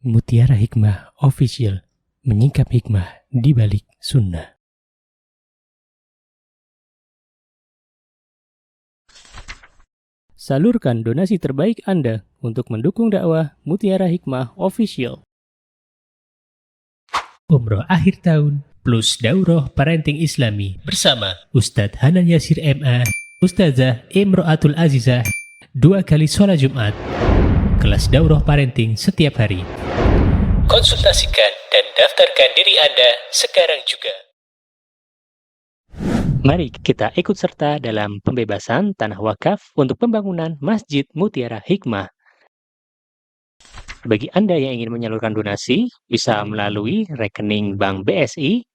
Mutiara Hikmah Official, menyingkap hikmah di balik sunnah. Salurkan donasi terbaik Anda untuk mendukung dakwah Mutiara Hikmah Official. Umroh akhir tahun plus Daurah Parenting Islami bersama Ustadz Hanan Yasir MA, Ustazah Imro'atul Azizah, 2 kali sholat Jumat. Kelas Daurah Parenting setiap hari. Konsultasikan dan daftarkan diri Anda sekarang juga. Mari kita ikut serta dalam pembebasan tanah wakaf untuk pembangunan Masjid Mutiara Hikmah. Bagi Anda yang ingin menyalurkan donasi, bisa melalui rekening Bank BSI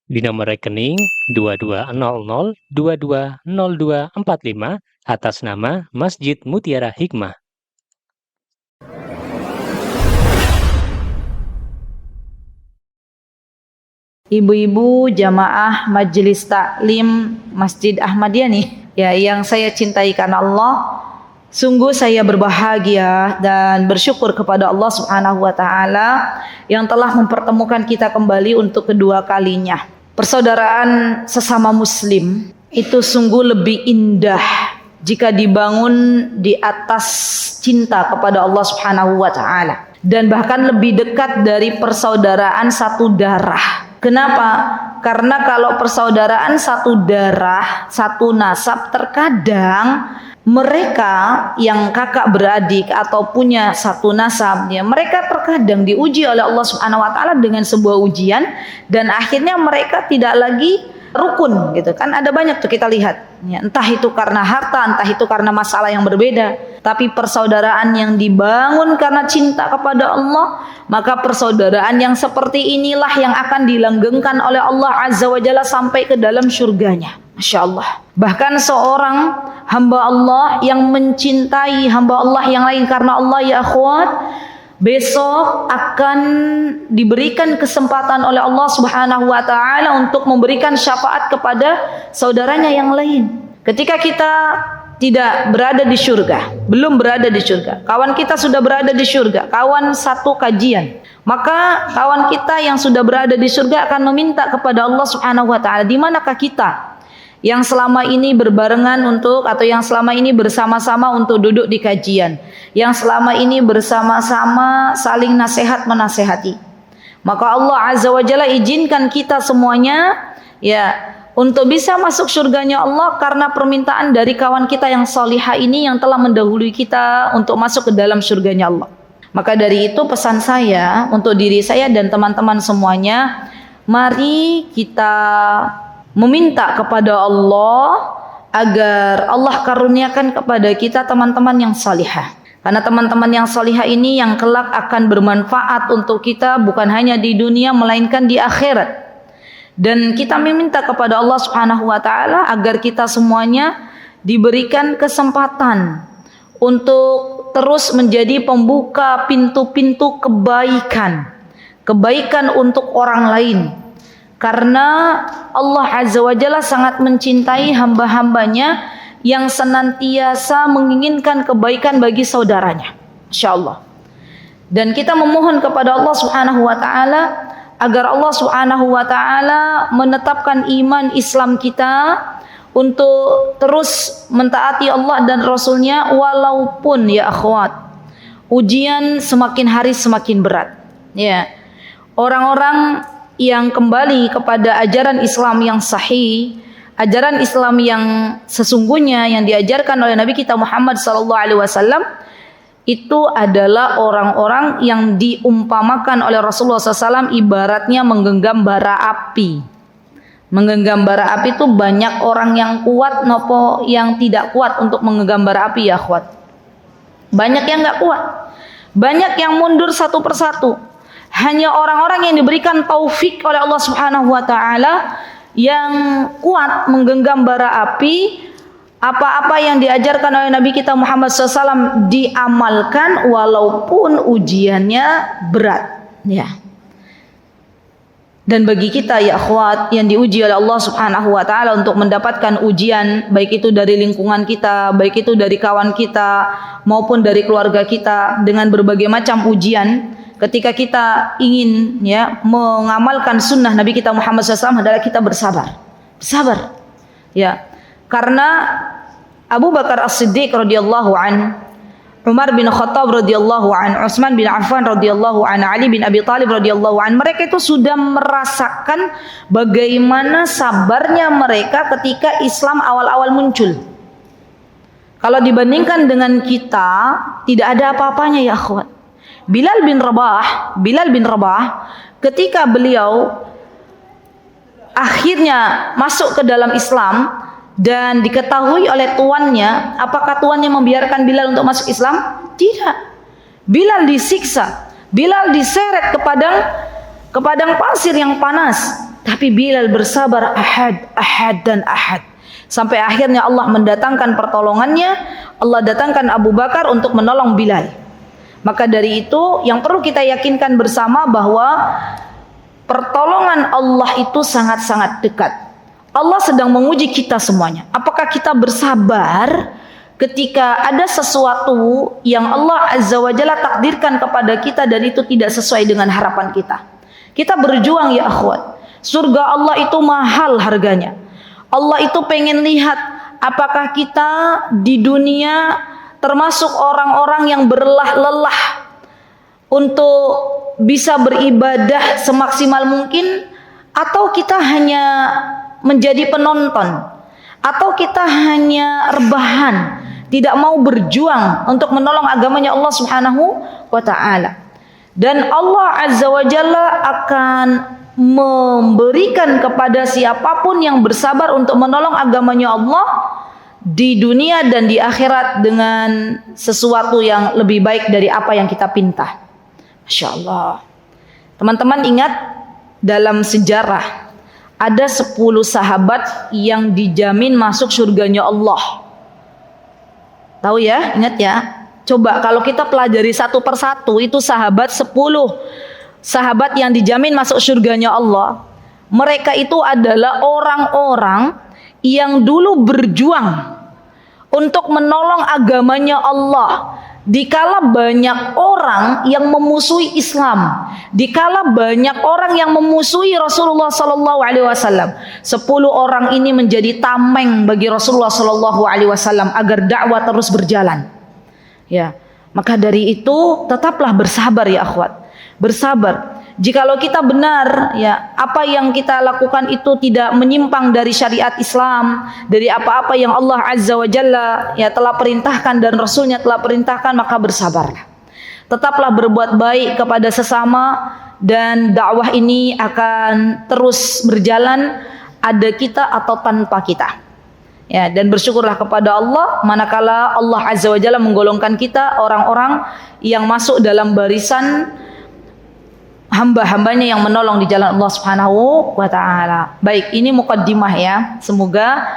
di nomor rekening 2200220245 atas nama Masjid Mutiara Hikmah. Ibu-ibu jamaah Majelis Taklim Masjid Ahmadiyah nih, ya, yang saya cintai karena Allah. Sungguh saya berbahagia dan bersyukur kepada Allah Subhanahu wa taala yang telah mempertemukan kita kembali untuk kedua kalinya. Persaudaraan sesama muslim itu sungguh lebih indah jika dibangun di atas cinta kepada Allah Subhanahu wa taala, dan bahkan lebih dekat dari persaudaraan satu darah. Kenapa? Karena kalau persaudaraan satu darah, satu nasab, terkadang mereka yang kakak beradik atau punya satu nasab, ya, mereka terkadang diuji oleh Allah Subhanahu wa taala dengan sebuah ujian, dan akhirnya mereka tidak lagi rukun, gitu kan. Ada banyak tuh kita lihat, ya, entah itu karena harta, entah itu karena masalah yang berbeda. Tapi persaudaraan yang dibangun karena cinta kepada Allah, maka persaudaraan yang seperti inilah yang akan dilanggengkan oleh Allah Azza wa Jalla sampai ke dalam surganya. Masya Allah. Bahkan seorang hamba Allah yang mencintai hamba Allah yang lain karena Allah, ya akhwat, besok akan diberikan kesempatan oleh Allah Subhanahu wa taala untuk memberikan syafaat kepada saudaranya yang lain. Ketika kita tidak berada di surga, belum berada di surga, kawan kita sudah berada di surga, kawan satu kajian, maka kawan kita yang sudah berada di surga akan meminta kepada Allah Subhanahu wa taala, di manakah kita yang selama ini berbarengan untuk, atau yang selama ini bersama-sama untuk duduk di kajian, yang selama ini bersama-sama saling nasihat menasehati. Maka Allah Azza wa Jalla izinkan kita semuanya, ya, untuk bisa masuk surganya Allah karena permintaan dari kawan kita yang salihah ini yang telah mendahului kita untuk masuk ke dalam surganya Allah. Maka dari itu pesan saya untuk diri saya dan teman-teman semuanya, mari kita meminta kepada Allah agar Allah karuniakan kepada kita teman-teman yang salihah. Karena teman-teman yang salihah ini yang kelak akan bermanfaat untuk kita bukan hanya di dunia melainkan di akhirat. Dan kita meminta kepada Allah Subhanahu wa taala agar kita semuanya diberikan kesempatan untuk terus menjadi pembuka pintu-pintu kebaikan. Kebaikan untuk orang lain. Karena Allah Azza wa Jalla sangat mencintai hamba-hambanya yang senantiasa menginginkan kebaikan bagi saudaranya. Insyaallah. Dan kita memohon kepada Allah Subhanahu wa taala agar Allah Subhanahu wa taala menetapkan iman Islam kita untuk terus mentaati Allah dan Rasulnya, walaupun, ya akhwat, ujian semakin hari semakin berat. Ya, orang-orang yang kembali kepada ajaran Islam yang sahih, ajaran Islam yang sesungguhnya yang diajarkan oleh Nabi kita Muhammad SAW, itu adalah orang-orang yang diumpamakan oleh Rasulullah SAW ibaratnya menggenggam bara api. Menggenggam bara api itu banyak orang yang kuat nopo yang tidak kuat untuk menggenggam bara api, ya akhwat. Banyak yang nggak kuat, banyak yang mundur satu persatu. Hanya orang-orang yang diberikan taufik oleh Allah Subhanahu wa taala yang kuat menggenggam bara api. Apa-apa yang diajarkan oleh Nabi kita Muhammad SAW diamalkan walaupun ujiannya berat, ya. Dan bagi kita, ya akhwat, yang diuji oleh Allah Subhanahu wa taala untuk mendapatkan ujian, baik itu dari lingkungan kita, baik itu dari kawan kita maupun dari keluarga kita, dengan berbagai macam ujian, ketika kita ingin ya mengamalkan sunnah Nabi kita Muhammad SAW adalah kita bersabar. Bersabar. Ya. Karena Abu Bakar As-Siddiq radhiyallahu an, Umar bin Khattab radhiyallahu an, Utsman bin Affan radhiyallahu an, Ali bin Abi Thalib radhiyallahu an, mereka itu sudah merasakan bagaimana sabarnya mereka ketika Islam awal-awal muncul. Kalau dibandingkan dengan kita, tidak ada apa-apanya ya akhwat. Bilal bin Rabah ketika beliau akhirnya masuk ke dalam Islam dan diketahui oleh tuannya, apakah tuannya membiarkan Bilal untuk masuk Islam? Tidak. Bilal disiksa, Bilal diseret ke padang pasir yang panas, tapi Bilal bersabar, ahad dan ahad. Sampai akhirnya Allah mendatangkan pertolongannya, Allah datangkan Abu Bakar untuk menolong Bilal. Maka dari itu yang perlu kita yakinkan bersama bahwa pertolongan Allah itu sangat-sangat dekat. Allah sedang menguji kita semuanya. Apakah kita bersabar ketika ada sesuatu yang Allah Azza wa Jalla takdirkan kepada kita dan itu tidak sesuai dengan harapan kita. Kita berjuang ya akhwat. Surga Allah itu mahal harganya. Allah itu pengen lihat apakah kita di dunia termasuk orang-orang yang berlelah-lelah untuk bisa beribadah semaksimal mungkin, atau kita hanya menjadi penonton, atau kita hanya rebahan, tidak mau berjuang untuk menolong agamanya Allah Subhanahu wa ta'ala. Dan Allah Azza wa Jalla akan memberikan kepada siapapun yang bersabar untuk menolong agamanya Allah di dunia dan di akhirat dengan sesuatu yang lebih baik dari apa yang kita pinta. Masya Allah. Teman-teman ingat dalam sejarah ada 10 sahabat yang dijamin masuk surganya Allah. Tahu ya? Ingat ya? Coba kalau kita pelajari satu persatu, itu sahabat 10 sahabat yang dijamin masuk surganya Allah. Mereka itu adalah orang-orang yang dulu berjuang untuk menolong agamanya Allah. Dikala banyak orang yang memusuhi Islam, dikala banyak orang yang memusuhi Rasulullah sallallahu alaihi wasallam, 10 orang ini menjadi tameng bagi Rasulullah sallallahu alaihi wasallam agar dakwah terus berjalan. Ya, maka dari itu tetaplah bersabar ya akhwat. Bersabar. Jikalau kita benar ya, apa yang kita lakukan itu tidak menyimpang dari syariat Islam, dari apa-apa yang Allah Azza wa Jalla ya telah perintahkan dan Rasulnya telah perintahkan, maka bersabarlah. Tetaplah berbuat baik kepada sesama dan dakwah ini akan terus berjalan, ada kita atau tanpa kita. Ya, dan bersyukurlah kepada Allah manakala Allah Azza wa Jalla menggolongkan kita orang-orang yang masuk dalam barisan hamba-hambanya yang menolong di jalan Allah Subhanahu wa ta'ala. Baik, ini mukaddimah ya. Semoga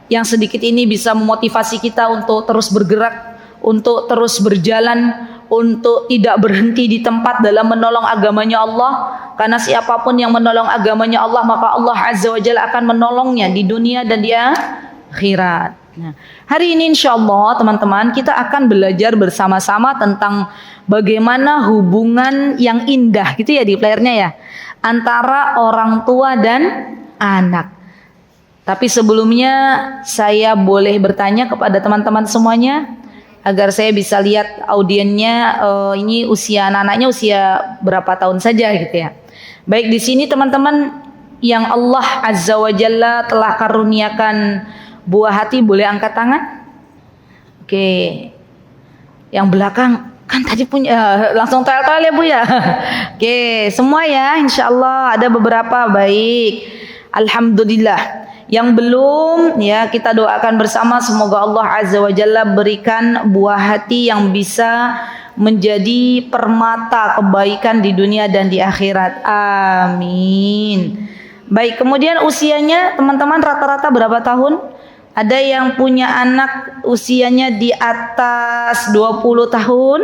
yang sedikit ini bisa memotivasi kita untuk terus bergerak, untuk terus berjalan, untuk tidak berhenti di tempat dalam menolong agamanya Allah. Karena siapapun yang menolong agamanya Allah, maka Allah Azza wa Jalla akan menolongnya di dunia dan di akhirat. Nah, hari ini insya Allah teman-teman kita akan belajar bersama-sama tentang bagaimana hubungan yang indah gitu ya di playernya ya, antara orang tua dan anak. Tapi sebelumnya saya boleh bertanya kepada teman-teman semuanya agar saya bisa lihat audiennya, ini usia anak-anaknya usia berapa tahun saja gitu ya. Baik, di sini teman-teman yang Allah Azza wa Jalla telah karuniakan buah hati, boleh angkat tangan? Oke. Yang belakang kan tadi punya, langsung tel-tel ya Bu ya. Oke, semua ya insyaallah, ada beberapa. Baik. Alhamdulillah. Yang belum ya kita doakan bersama semoga Allah Azza wa Jalla berikan buah hati yang bisa menjadi permata kebaikan di dunia dan di akhirat. Amin. Baik, kemudian usianya teman-teman rata-rata berapa tahun? Ada yang punya anak usianya di atas 20 tahun?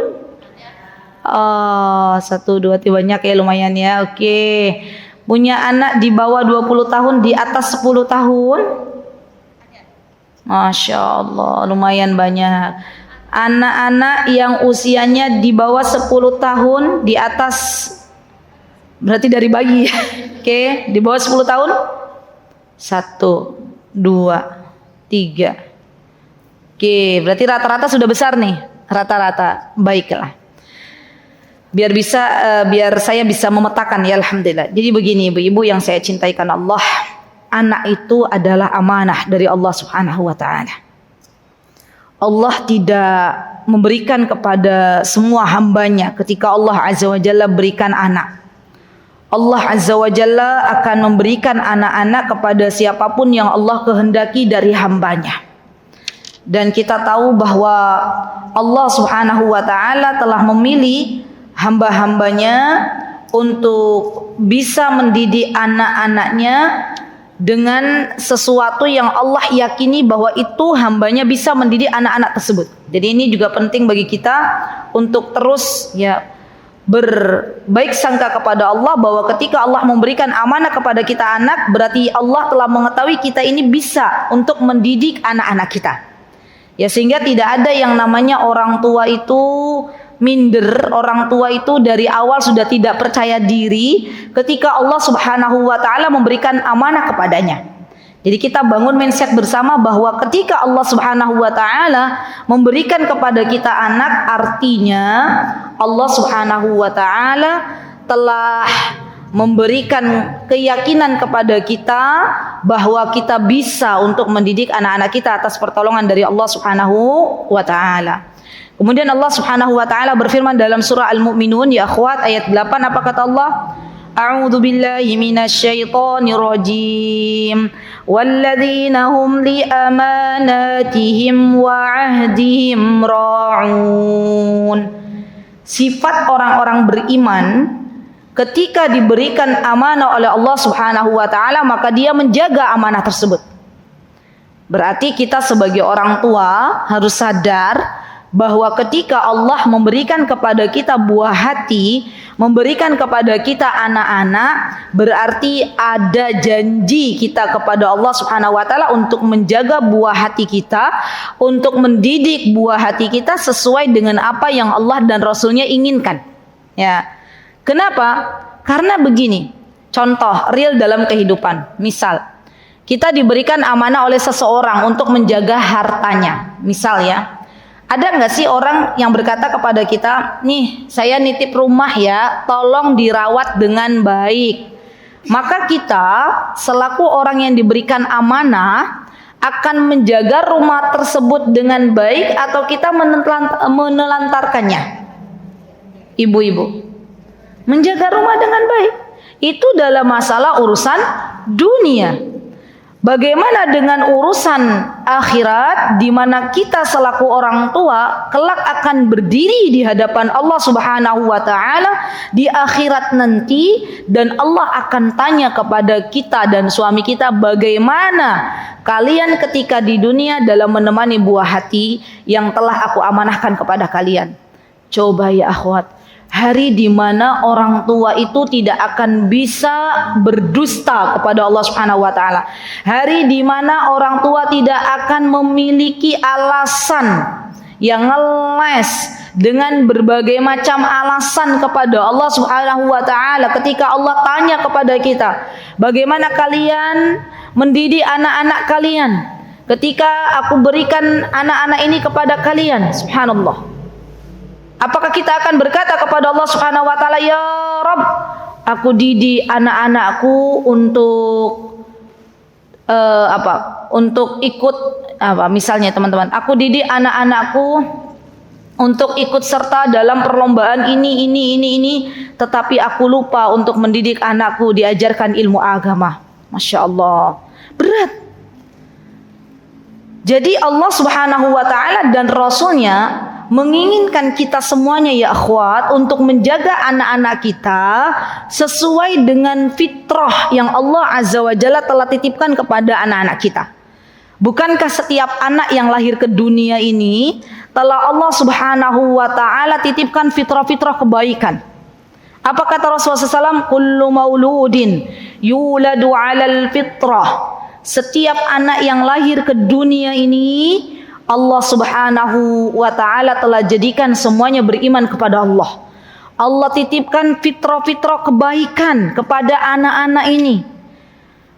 Oh, 1, 2, 3 banyak ya, lumayan ya. Oke. Punya anak di bawah 20 tahun, di atas 10 tahun? Masya Allah, lumayan banyak. Anak-anak yang usianya di bawah 10 tahun, di atas berarti dari bayi. Oke, di bawah 10 tahun 1, 2, 3. Oke, berarti rata-rata sudah besar nih, rata-rata. Baiklah. Biar saya bisa memetakan ya, alhamdulillah. Jadi begini ibu-ibu yang saya cintai karena Allah, anak itu adalah amanah dari Allah Subhanahu wa taala. Allah tidak memberikan kepada semua hambanya ketika Allah Azza wa Jalla berikan anak. Allah Azza wa Jalla akan memberikan anak-anak kepada siapapun yang Allah kehendaki dari hambanya. Dan kita tahu bahwa Allah Subhanahu wa taala telah memilih hamba-hambanya untuk bisa mendidik anak-anaknya dengan sesuatu yang Allah yakini bahwa itu hambanya bisa mendidik anak-anak tersebut. Jadi ini juga penting bagi kita untuk terus ya berbaik sangka kepada Allah bahwa ketika Allah memberikan amanah kepada kita anak, berarti Allah telah mengetahui kita ini bisa untuk mendidik anak-anak kita. Ya, sehingga tidak ada yang namanya orang tua itu minder, orang tua itu dari awal sudah tidak percaya diri ketika Allah Subhanahu wa taala memberikan amanah kepadanya. Jadi kita bangun mindset bersama bahwa ketika Allah Subhanahu wa taala memberikan kepada kita anak, artinya Allah Subhanahu wa taala telah memberikan keyakinan kepada kita bahwa kita bisa untuk mendidik anak-anak kita atas pertolongan dari Allah Subhanahu wa taala. Kemudian Allah Subhanahu wa taala berfirman dalam surah Al-Mu'minun ya akhwat ayat 8, apa kata Allah? A'udzu billahi minasyaitonir rajim. Walladzina hum li amanatihim wa 'ahdihim ra'un. Sifat orang-orang beriman ketika diberikan amanah oleh Allah Subhanahu wa taala maka dia menjaga amanah tersebut. Berarti kita sebagai orang tua harus sadar bahwa ketika Allah memberikan kepada kita buah hati, memberikan kepada kita anak-anak, berarti ada janji kita kepada Allah Subhanahu wa taala untuk menjaga buah hati kita, untuk mendidik buah hati kita sesuai dengan apa yang Allah dan Rasulnya inginkan. Ya. Kenapa? Karena begini, contoh real dalam kehidupan. Misal, kita diberikan amanah oleh seseorang untuk menjaga hartanya. Misal ya, ada nggak sih orang yang berkata kepada kita, nih saya nitip rumah ya, tolong dirawat dengan baik. Maka kita selaku orang yang diberikan amanah akan menjaga rumah tersebut dengan baik atau kita menelantarkannya? Ibu-ibu, menjaga rumah dengan baik itu dalam masalah urusan dunia. Bagaimana dengan urusan akhirat di mana kita selaku orang tua kelak akan berdiri di hadapan Allah Subhanahu wa taala di akhirat nanti, dan Allah akan tanya kepada kita dan suami kita, bagaimana kalian ketika di dunia dalam menemani buah hati yang telah aku amanahkan kepada kalian. Coba ya akhwat, hari di mana orang tua itu tidak akan bisa berdusta kepada Allah Subhanahu wa taala. Hari di mana orang tua tidak akan memiliki alasan yang ngeles dengan berbagai macam alasan kepada Allah Subhanahu wa taala ketika Allah tanya kepada kita, bagaimana kalian mendidik anak-anak kalian ketika aku berikan anak-anak ini kepada kalian. Subhanallah. Apakah kita akan berkata kepada Allah Subhanahu wa taala, ya Rabb, aku didik anak-anakku untuk untuk ikut misalnya teman-teman, aku didik anak-anakku untuk ikut serta dalam perlombaan ini, tetapi aku lupa untuk mendidik anakku diajarkan ilmu agama. Masya Allah, berat. Jadi Allah Subhanahu wa taala dan Rasulnya menginginkan kita semuanya ya akhwat untuk menjaga anak-anak kita sesuai dengan fitrah yang Allah Azza wa Jalla telah titipkan kepada anak-anak kita. Bukankah setiap anak yang lahir ke dunia ini telah Allah Subhanahu wa taala titipkan fitrah-fitrah kebaikan? Apa kata Rasulullah SAW? Kullu mauludin yuladu 'alal fitrah. Setiap anak yang lahir ke dunia ini Allah Subhanahu wa taala telah jadikan semuanya beriman kepada Allah. Allah titipkan fitrah-fitrah kebaikan kepada anak-anak ini.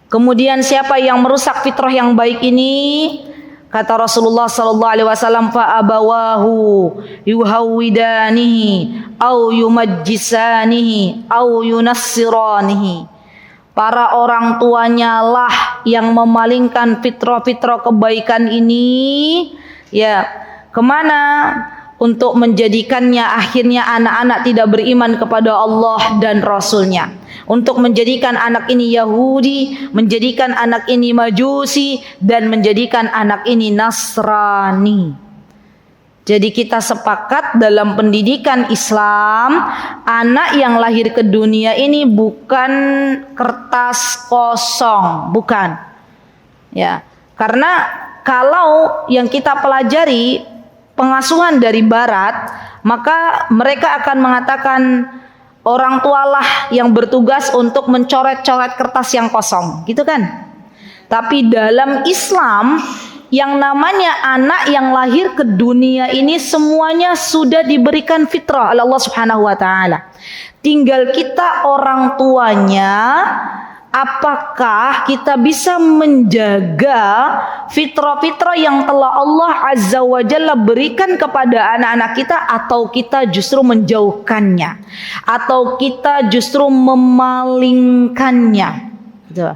Kemudian siapa yang merusak fitrah yang baik ini? Kata Rasulullah sallallahu alaihi wasallam, fa abawahu yuhawidanihi au yumajjisanihi au yunassiranihi. Para orang tuanya lah yang memalingkan fitrah-fitrah kebaikan ini, ya, kemana? Untuk menjadikannya akhirnya anak-anak tidak beriman kepada Allah dan Rasulnya. Untuk menjadikan anak ini Yahudi, menjadikan anak ini Majusi, dan menjadikan anak ini Nasrani. Jadi kita sepakat dalam pendidikan Islam, anak yang lahir ke dunia ini bukan kertas kosong, bukan. Ya, karena kalau yang kita pelajari pengasuhan dari barat, maka mereka akan mengatakan orang tualah yang bertugas untuk mencoret-coret kertas yang kosong, gitu kan? Tapi dalam Islam, yang namanya anak yang lahir ke dunia ini semuanya sudah diberikan fitrah oleh Allah Subhanahu wa taala. Tinggal kita orang tuanya, apakah kita bisa menjaga fitrah-fitrah yang telah Allah Azza wa Jalla berikan kepada anak-anak kita, atau kita justru menjauhkannya, atau kita justru memalingkannya. Gitu.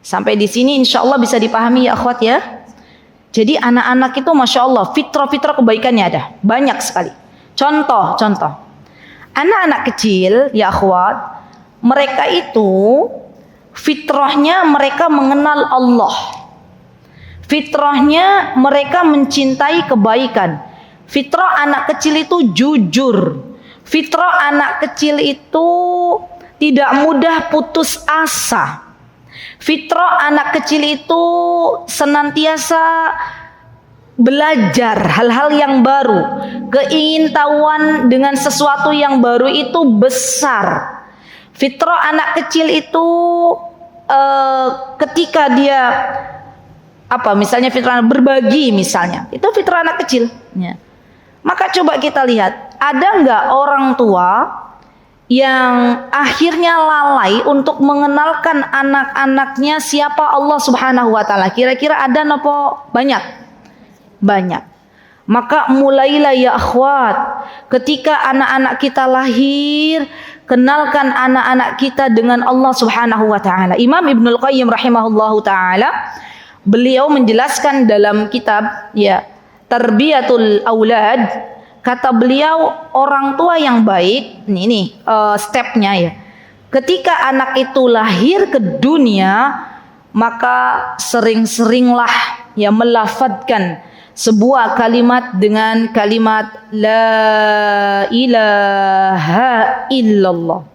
Sampai di sini insya Allah bisa dipahami ya akhwat ya. Jadi anak-anak itu Masya Allah fitrah-fitrah kebaikannya ada banyak sekali. Contoh anak-anak kecil ya akhwat, mereka itu fitrahnya mereka mengenal Allah. Fitrahnya mereka mencintai kebaikan. Fitrah anak kecil itu jujur. Fitrah anak kecil itu tidak mudah putus asa. Fitrah anak kecil itu senantiasa belajar hal-hal yang baru. Keingintahuan dengan sesuatu yang baru itu besar. Fitrah anak kecil itu ketika dia misalnya fitrah berbagi misalnya, itu fitrah anak kecil. Ya. Maka coba kita lihat, ada nggak orang tua yang akhirnya lalai untuk mengenalkan anak-anaknya siapa Allah Subhanahu wa taala? Kira-kira ada napa? Banyak. Maka mulailah ya akhwat, ketika anak-anak kita lahir, kenalkan anak-anak kita dengan Allah Subhanahu wa taala. Imam Ibnul Qayyim rahimahullahu taala, beliau menjelaskan dalam kitab ya Tarbiyatul Aulad, kata beliau orang tua yang baik, ini stepnya ya. Ketika anak itu lahir ke dunia, maka sering-seringlah ya melafadzkan sebuah kalimat dengan kalimat la ilaha illallah,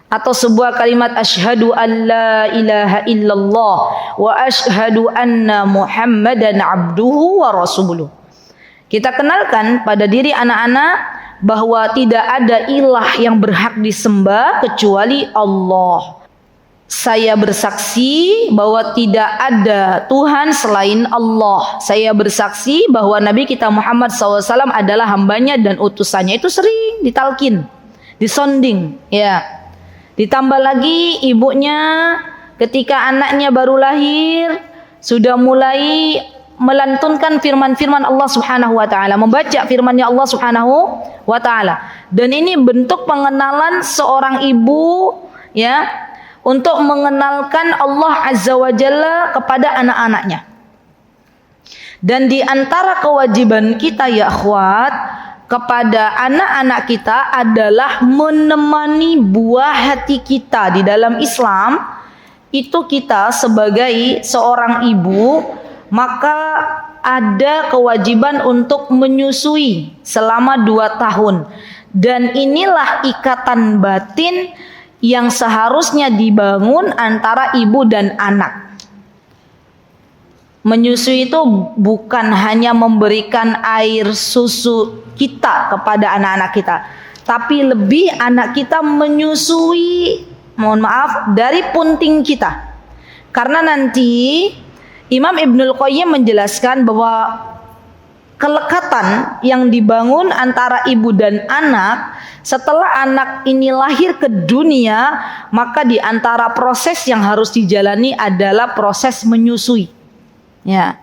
atau sebuah kalimat asyhadu an la ilaha illallah wa asyhadu anna muhammadan abduhu wa rasuluh. Kita kenalkan pada diri anak-anak bahwa tidak ada ilah yang berhak disembah kecuali Allah. Saya bersaksi bahwa tidak ada Tuhan selain Allah. Saya bersaksi bahwa Nabi kita Muhammad SAW adalah hambanya dan utusannya. Itu sering ditalkin, disonding. Ya. Ditambah lagi ibunya ketika anaknya baru lahir sudah mulai melantunkan firman-firman Allah Subhanahu wa taala, membaca firman-Nya Allah Subhanahu wa taala. Dan ini bentuk pengenalan seorang ibu ya, untuk mengenalkan Allah Azza wa Jalla kepada anak-anaknya. Dan di antara kewajiban kita ya akhwat kepada anak-anak kita adalah menemani buah hati kita. Di dalam Islam itu kita sebagai seorang ibu, maka ada kewajiban untuk menyusui selama 2 tahun. Dan inilah ikatan batin yang seharusnya dibangun antara ibu dan anak. Menyusui itu bukan hanya memberikan air susu kita kepada anak-anak kita, tapi lebih anak kita menyusui, dari punting kita. Karena nanti Imam Ibnul Qayyim menjelaskan bahwa kelekatan yang dibangun antara ibu dan anak setelah anak ini lahir ke dunia, maka di antara proses yang harus dijalani adalah proses menyusui. Ya.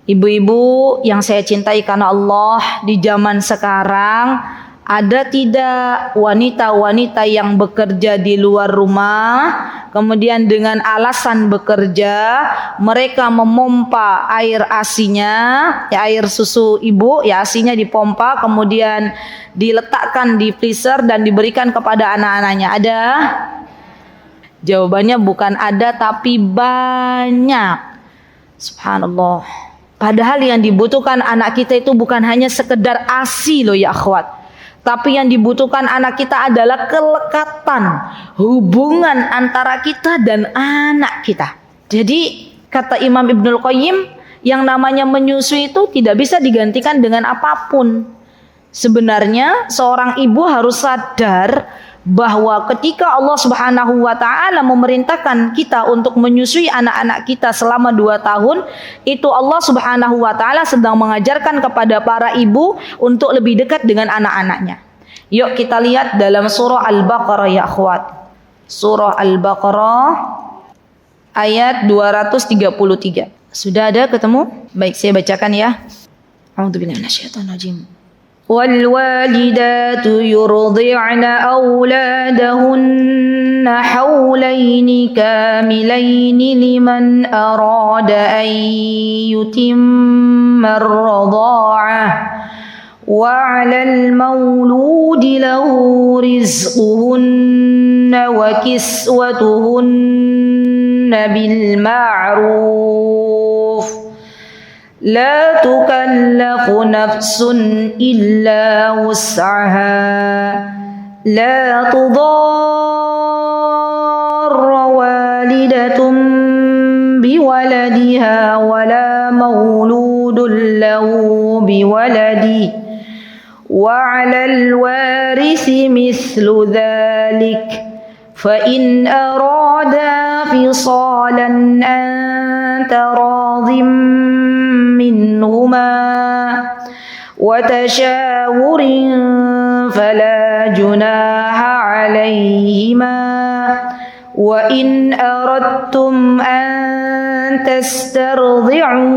Ibu-ibu yang saya cintai karena Allah, di zaman sekarang ada tidak wanita-wanita yang bekerja di luar rumah, kemudian dengan alasan bekerja mereka memompa air asinya, ya air susu ibu, ya asinya dipompa kemudian diletakkan di freezer dan diberikan kepada anak-anaknya. Ada? Jawabannya bukan ada tapi banyak. Subhanallah. Padahal yang dibutuhkan anak kita itu bukan hanya sekedar ASI loh ya akhwat. Tapi yang dibutuhkan anak kita adalah kelekatan hubungan antara kita dan anak kita. Jadi kata Imam Ibnul Qayyim, yang namanya menyusui itu tidak bisa digantikan dengan apapun. Sebenarnya seorang ibu harus sadar bahwa ketika Allah Subhanahu wa taala memerintahkan kita untuk menyusui anak-anak kita selama 2 tahun, itu Allah Subhanahu wa taala sedang mengajarkan kepada para ibu untuk lebih dekat dengan anak-anaknya. Yuk kita lihat dalam surah Al-Baqarah ya akhwat. Surah Al-Baqarah ayat 233. Sudah ada ketemu? Baik, saya bacakan ya. A'udzubillahi minasyaitonirrajim. والوالدات يرضعن أولادهن حولين كاملين لمن أراد أن يتم الرضاعة وعلى المولود له رزقهن وكسوتهن بالمعروف لا تكلف نفس إلا وسعها لا تضار والدة بولدها ولا مولود له بولده وعلى الوارث مثل ذلك فإن أرادا فصالا عن تراض منهما وتشاور فلا جناح عليهما وإن أردتم أن تسترضعوا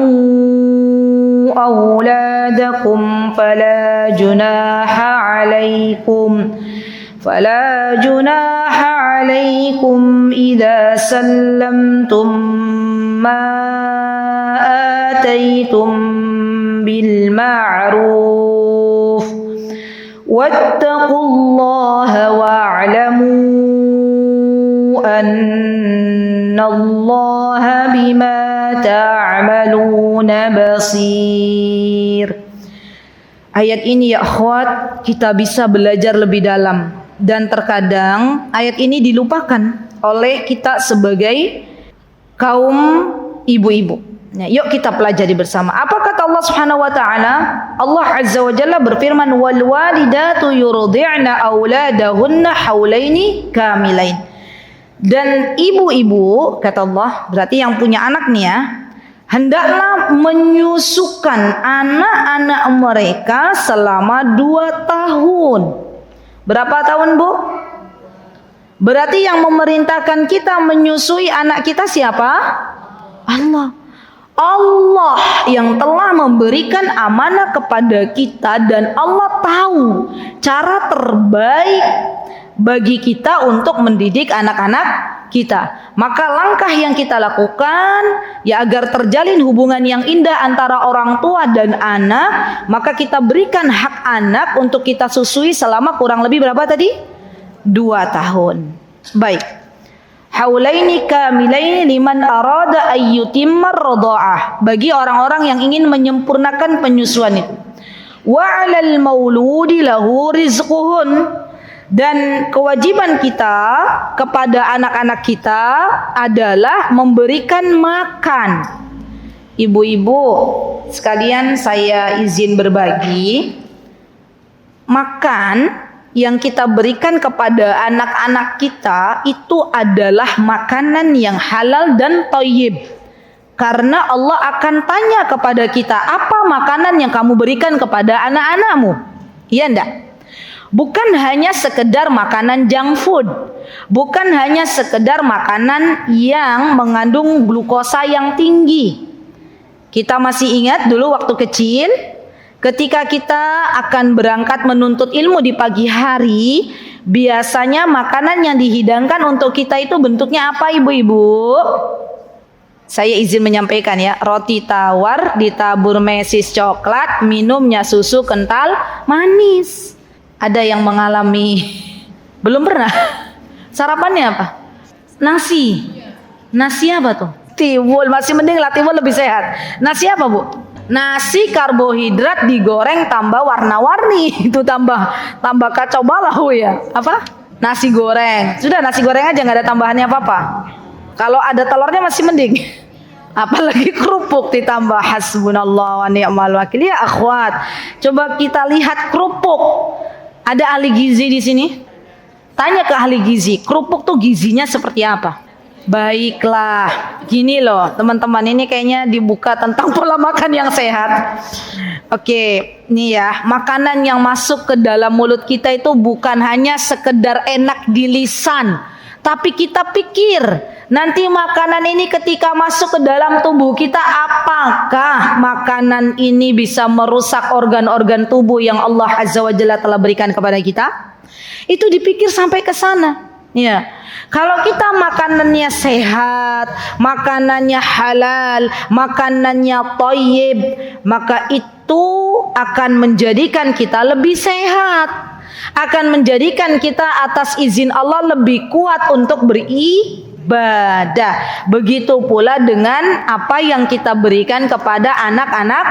أولادكم فلا جناح عليكم إذا سلمتم ما آتيتم بالمعروف واتقوا الله واعلموا أن الله بما تعملون بصير. Ayat ini ya akhwat kita bisa belajar lebih dalam, dan terkadang ayat ini dilupakan oleh kita sebagai kaum ibu-ibu. Nah, yuk kita pelajari bersama. Apa kata Allah Subhanahu wa taala? Allah Azza wa Jalla berfirman, "Wal walidatu yurdi'na auladahunna haulaini kamilain." Dan ibu-ibu, kata Allah, berarti yang punya anak nih ya, hendaklah menyusukan anak-anak mereka selama 2 tahun. Berapa tahun, Bu? Berarti yang memerintahkan kita menyusui anak kita siapa? Allah. Allah yang telah memberikan amanah kepada kita, dan Allah tahu cara terbaik bagi kita untuk mendidik anak-anak kita. Maka langkah yang kita lakukan ya agar terjalin hubungan yang indah antara orang tua dan anak, maka kita berikan hak anak untuk kita susui selama kurang lebih berapa tadi? 2 tahun. Baik. Haulaini kamilaini liman arada ayyutimmar radha'ah, bagi orang-orang yang ingin menyempurnakan penyusuan itu. Wa 'alal mauludi lahu rizquhun, dan kewajiban kita kepada anak-anak kita adalah memberikan makan. Ibu-ibu sekalian, saya izin berbagi. Makan yang kita berikan kepada anak-anak kita itu adalah makanan yang halal dan thayyib. Karena Allah akan tanya kepada kita, apa makanan yang kamu berikan kepada anak-anakmu? Iya enggak? Bukan hanya sekedar makanan junk food, bukan hanya sekedar makanan yang mengandung glukosa yang tinggi. Kita masih ingat dulu waktu kecil, ketika kita akan berangkat menuntut ilmu di pagi hari, biasanya makanan yang dihidangkan untuk kita itu bentuknya apa, ibu-ibu? Saya izin menyampaikan ya, roti tawar ditabur mesis coklat, minumnya susu kental manis. Ada yang mengalami? Belum pernah? Sarapannya apa? Nasi. Nasi apa tuh? Tiwul, masih mending lah, tiwul lebih sehat. Nasi apa, Bu? Nasi karbohidrat digoreng tambah warna-warni. Itu tambah kacau balau ya. Apa? Nasi goreng. Sudah nasi goreng aja, nggak ada tambahannya apa-apa. Kalau ada telurnya masih mending. Apalagi kerupuk ditambah, hasbunallah wa ni'mal wakil. Ya akhwat, coba kita lihat kerupuk. Ada ahli gizi di sini? Tanya ke ahli gizi, kerupuk tuh gizinya seperti apa? Baiklah, gini loh teman-teman, ini kayaknya dibuka tentang pola makan yang sehat. Oke, nih ya, makanan yang masuk ke dalam mulut kita itu bukan hanya sekedar enak di lisan, tapi kita pikir nanti makanan ini ketika masuk ke dalam tubuh kita, apakah makanan ini bisa merusak organ-organ tubuh yang Allah Azza wa Jalla telah berikan kepada kita? Itu dipikir sampai ke sana. Ya, kalau kita makanannya sehat, makanannya halal, makanannya thayyib, maka itu akan menjadikan kita lebih sehat, akan menjadikan kita atas izin Allah lebih kuat untuk beribadah. Begitu pula dengan apa yang kita berikan kepada anak-anak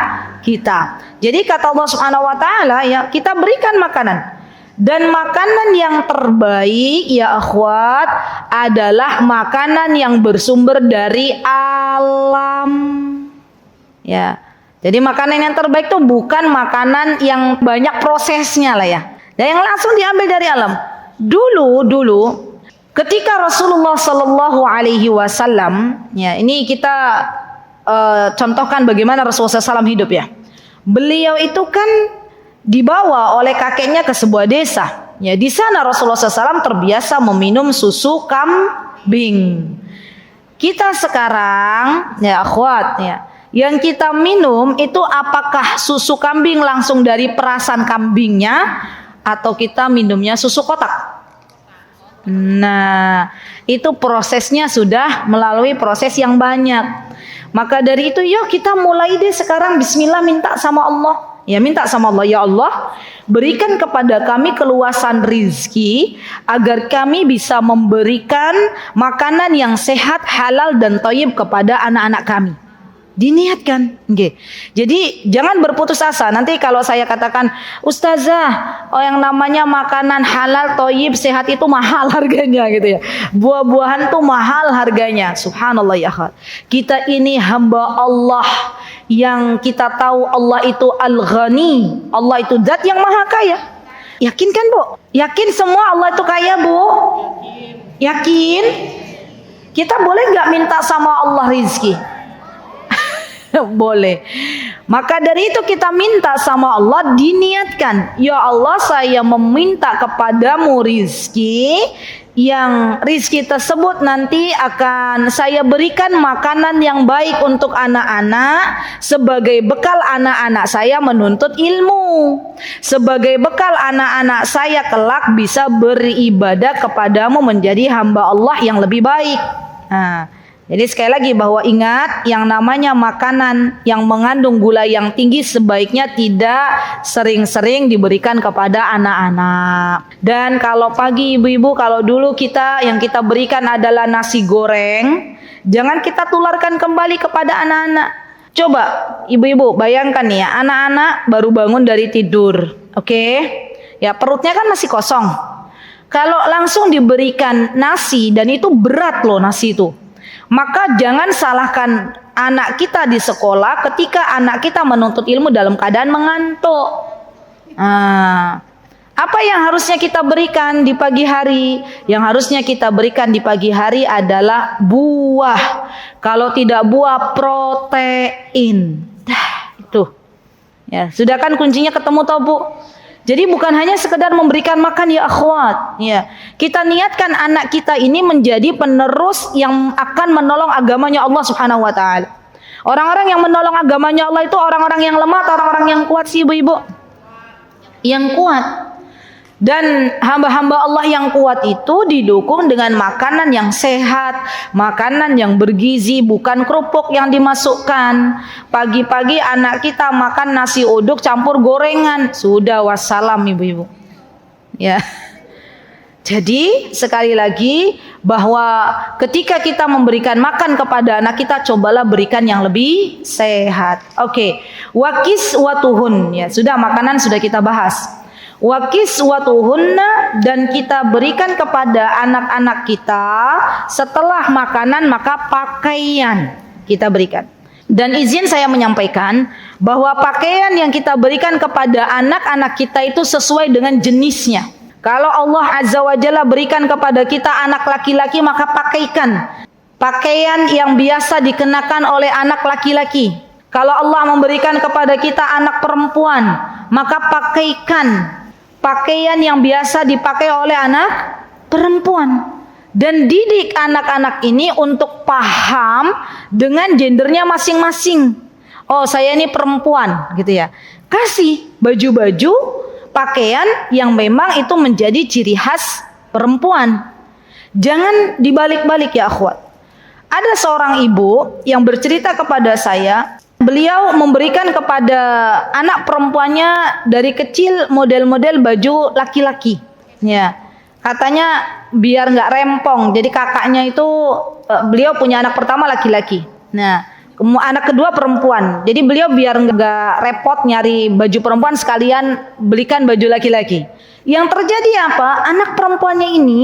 kita. Jadi kata Allah Subhanahu wa taala, ya, kita berikan makanan. Dan makanan yang terbaik ya akhwat adalah makanan yang bersumber dari alam. Ya. Jadi makanan yang terbaik itu bukan makanan yang banyak prosesnya lah ya. Dan yang langsung diambil dari alam. Dulu ketika Rasulullah Sallallahu Alaihi Wasallam, ya ini kita contohkan bagaimana Rasulullah SAW hidup ya. Beliau itu kan dibawa oleh kakeknya ke sebuah desa. Ya, di sana Rasulullah SAW terbiasa meminum susu kambing. Kita sekarang, ya akhwat, ya, yang kita minum itu apakah susu kambing langsung dari perasan kambingnya atau kita minumnya susu kotak? Nah, itu prosesnya sudah melalui proses yang banyak. Maka dari itu, yuk kita mulai deh sekarang bismillah minta sama Allah. Ya, minta sama Allah, ya Allah, berikan kepada kami keluasan rizki agar kami bisa memberikan makanan yang sehat, halal dan thayyib kepada anak-anak kami. Diniatkan. Okay. Jadi jangan berputus asa. Nanti kalau saya katakan, Ustazah, yang namanya makanan halal, thayyib, sehat itu mahal harganya gitu ya. Buah-buahan tuh mahal harganya. Subhanallah ya akhwat. Kita ini hamba Allah yang kita tahu Allah itu Al-Ghani, Allah itu zat yang maha kaya. Yakin kan, Bu? Yakin semua Allah itu kaya, Bu? Yakin? Kita boleh nggak minta sama Allah rizki? Boleh. Maka dari itu kita minta sama Allah, diniatkan, ya Allah, saya meminta kepadamu rizki, yang rizki tersebut nanti akan saya berikan makanan yang baik untuk anak-anak, sebagai bekal anak-anak saya menuntut ilmu, sebagai bekal anak-anak saya kelak bisa beribadah kepadamu, menjadi hamba Allah yang lebih baik. Nah, jadi sekali lagi bahwa ingat, yang namanya makanan yang mengandung gula yang tinggi sebaiknya tidak sering-sering diberikan kepada anak-anak. Dan kalau pagi ibu-ibu, kalau dulu yang kita berikan adalah nasi goreng, jangan kita tularkan kembali kepada anak-anak. Coba ibu-ibu bayangkan nih ya, anak-anak baru bangun dari tidur, oke? Ya, perutnya kan masih kosong. Kalau langsung diberikan nasi, dan itu berat loh nasi itu, maka jangan salahkan anak kita di sekolah ketika anak kita menuntut ilmu dalam keadaan mengantuk. Apa yang harusnya kita berikan di pagi hari? Yang harusnya kita berikan di pagi hari adalah buah. Kalau tidak buah, protein. Itu. Ya, sudah kan kuncinya ketemu toh, Bu? Jadi bukan hanya sekedar memberikan makan ya akhwat. Ya, kita niatkan anak kita ini menjadi penerus yang akan menolong agamanya Allah Subhanahu wa taala. Orang-orang yang menolong agamanya Allah itu orang-orang yang lemah atau orang-orang yang kuat sih ibu-ibu? Yang kuat. Dan hamba-hamba Allah yang kuat itu didukung dengan makanan yang sehat, makanan yang bergizi, bukan kerupuk yang dimasukkan. Pagi-pagi anak kita makan nasi uduk campur gorengan, sudah wassalam ibu-ibu. Ya. Jadi sekali lagi bahwa ketika kita memberikan makan kepada anak kita, cobalah berikan yang lebih sehat. Oke. Wakis watuhun, ya sudah, makanan sudah kita bahas. Wakis watuhunna, dan kita berikan kepada anak-anak kita setelah makanan maka pakaian kita berikan. Dan izin saya menyampaikan bahwa pakaian yang kita berikan kepada anak-anak kita itu sesuai dengan jenisnya. Kalau Allah Azza wa Jalla berikan kepada kita anak laki-laki, maka pakaikan pakaian yang biasa dikenakan oleh anak laki-laki. Kalau Allah memberikan kepada kita anak perempuan, maka pakaikan pakaian yang biasa dipakai oleh anak perempuan. Dan didik anak-anak ini untuk paham dengan gendernya masing-masing. Oh, saya ini perempuan gitu ya. Kasih baju-baju pakaian yang memang itu menjadi ciri khas perempuan. Jangan dibalik-balik ya akhwat. Ada seorang ibu yang bercerita kepada saya, beliau memberikan kepada anak perempuannya dari kecil model-model baju laki-laki. Ya, katanya biar nggak rempong. Jadi kakaknya itu beliau punya anak pertama laki-laki. Nah, anak kedua perempuan. Jadi beliau biar nggak repot nyari baju perempuan, sekalian belikan baju laki-laki. Yang terjadi apa? Anak perempuannya ini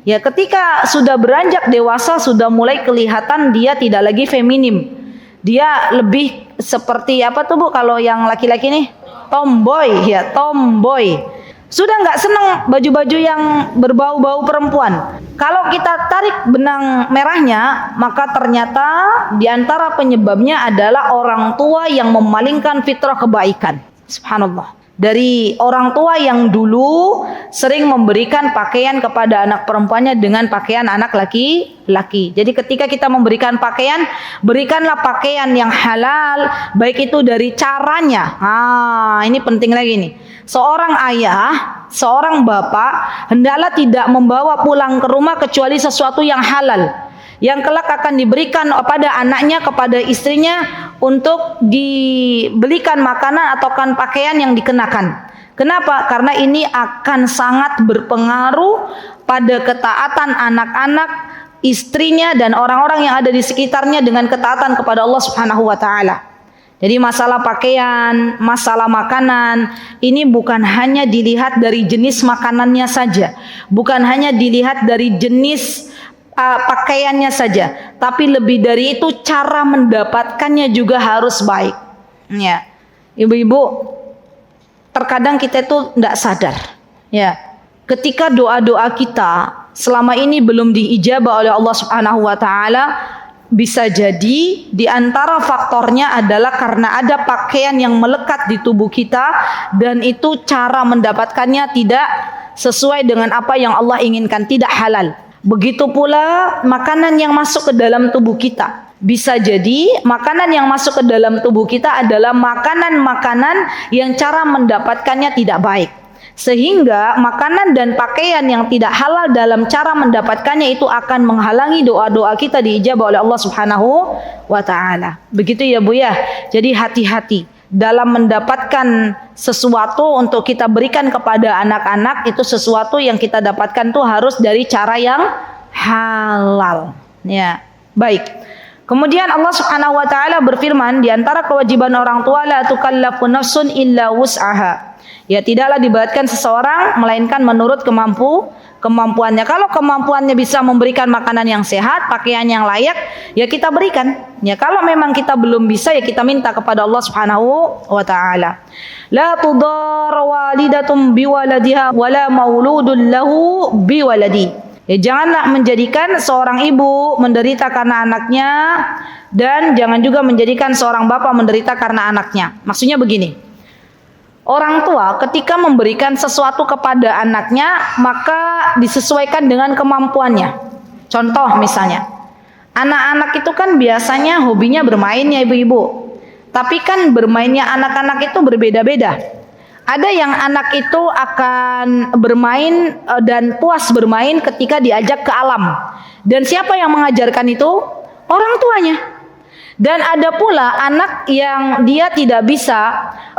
ya ketika sudah beranjak dewasa sudah mulai kelihatan dia tidak lagi feminim. Dia lebih seperti apa tuh Bu kalau yang laki-laki nih? Tomboy ya, tomboy. Sudah nggak senang baju-baju yang berbau-bau perempuan. Kalau kita tarik benang merahnya, maka ternyata di antara penyebabnya adalah orang tua yang memalingkan fitrah kebaikan. Subhanallah. Dari orang tua yang dulu sering memberikan pakaian kepada anak perempuannya dengan pakaian anak laki-laki. Jadi ketika kita memberikan pakaian, berikanlah pakaian yang halal, baik itu dari caranya. Ini penting lagi nih. Seorang ayah, seorang bapak hendaklah tidak membawa pulang ke rumah kecuali sesuatu yang halal, yang kelak akan diberikan kepada anaknya, kepada istrinya untuk dibelikan makanan atau pakaian yang dikenakan. Kenapa? Karena ini akan sangat berpengaruh pada ketaatan anak-anak, istrinya dan orang-orang yang ada di sekitarnya dengan ketaatan kepada Allah Subhanahu wa taala. Jadi masalah pakaian, masalah makanan, ini bukan hanya dilihat dari jenis makanannya saja, bukan hanya dilihat dari jenis pakaiannya saja, tapi lebih dari itu cara mendapatkannya juga harus baik. Ya, ibu-ibu, terkadang kita itu tidak sadar. Ya, ketika doa-doa kita selama ini belum diijabah oleh Allah Subhanahu Wa Taala, bisa jadi di antara faktornya adalah karena ada pakaian yang melekat di tubuh kita dan itu cara mendapatkannya tidak sesuai dengan apa yang Allah inginkan, tidak halal. Begitu pula makanan yang masuk ke dalam tubuh kita. Bisa jadi makanan yang masuk ke dalam tubuh kita adalah makanan-makanan yang cara mendapatkannya tidak baik. Sehingga makanan dan pakaian yang tidak halal dalam cara mendapatkannya itu akan menghalangi doa-doa kita diijabah oleh Allah Subhanahu wa taala. Begitu ya Bu ya. Jadi hati-hati dalam mendapatkan sesuatu untuk kita berikan kepada anak-anak, itu sesuatu yang kita dapatkan tuh harus dari cara yang halal. Ya, baik. Kemudian Allah Subhanahu wa taala berfirman, di antara kewajiban orang tua, la tukallafu nafsun illa wus'aha. Ya, tidaklah diberatkan seseorang melainkan menurut kemampuannya. Kalau kemampuannya bisa memberikan makanan yang sehat, pakaian yang layak, ya kita berikan. Ya, kalau memang kita belum bisa, ya kita minta kepada Allah Subhanahu wa taala. La tudar walidatum biwaladiha wala mauludun lahu biwaladi. Ya, janganlah menjadikan seorang ibu menderita karena anaknya, dan jangan juga menjadikan seorang bapak menderita karena anaknya. Maksudnya begini. Orang tua ketika memberikan sesuatu kepada anaknya, maka disesuaikan dengan kemampuannya. Contoh misalnya, anak-anak itu kan biasanya hobinya bermain ya ibu-ibu. Tapi kan bermainnya anak-anak itu berbeda-beda. Ada yang anak itu akan bermain dan puas bermain ketika diajak ke alam. Dan siapa yang mengajarkan itu? Orang tuanya. Dan ada pula anak yang dia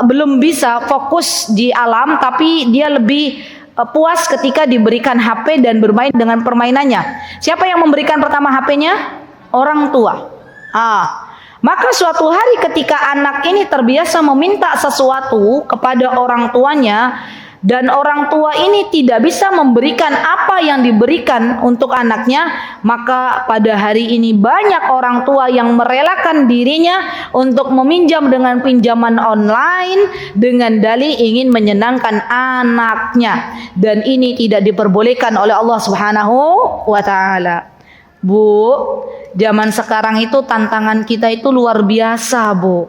belum bisa fokus di alam, tapi dia lebih puas ketika diberikan HP dan bermain dengan permainannya. Siapa yang memberikan pertama HP-nya? Orang tua. Maka suatu hari ketika anak ini terbiasa meminta sesuatu kepada orang tuanya, dan orang tua ini tidak bisa memberikan apa yang diberikan untuk anaknya, maka pada hari ini banyak orang tua yang merelakan dirinya untuk meminjam dengan pinjaman online dengan dalih ingin menyenangkan anaknya, dan ini tidak diperbolehkan oleh Allah Subhanahu wa taala. Bu, zaman sekarang itu tantangan kita itu luar biasa, Bu.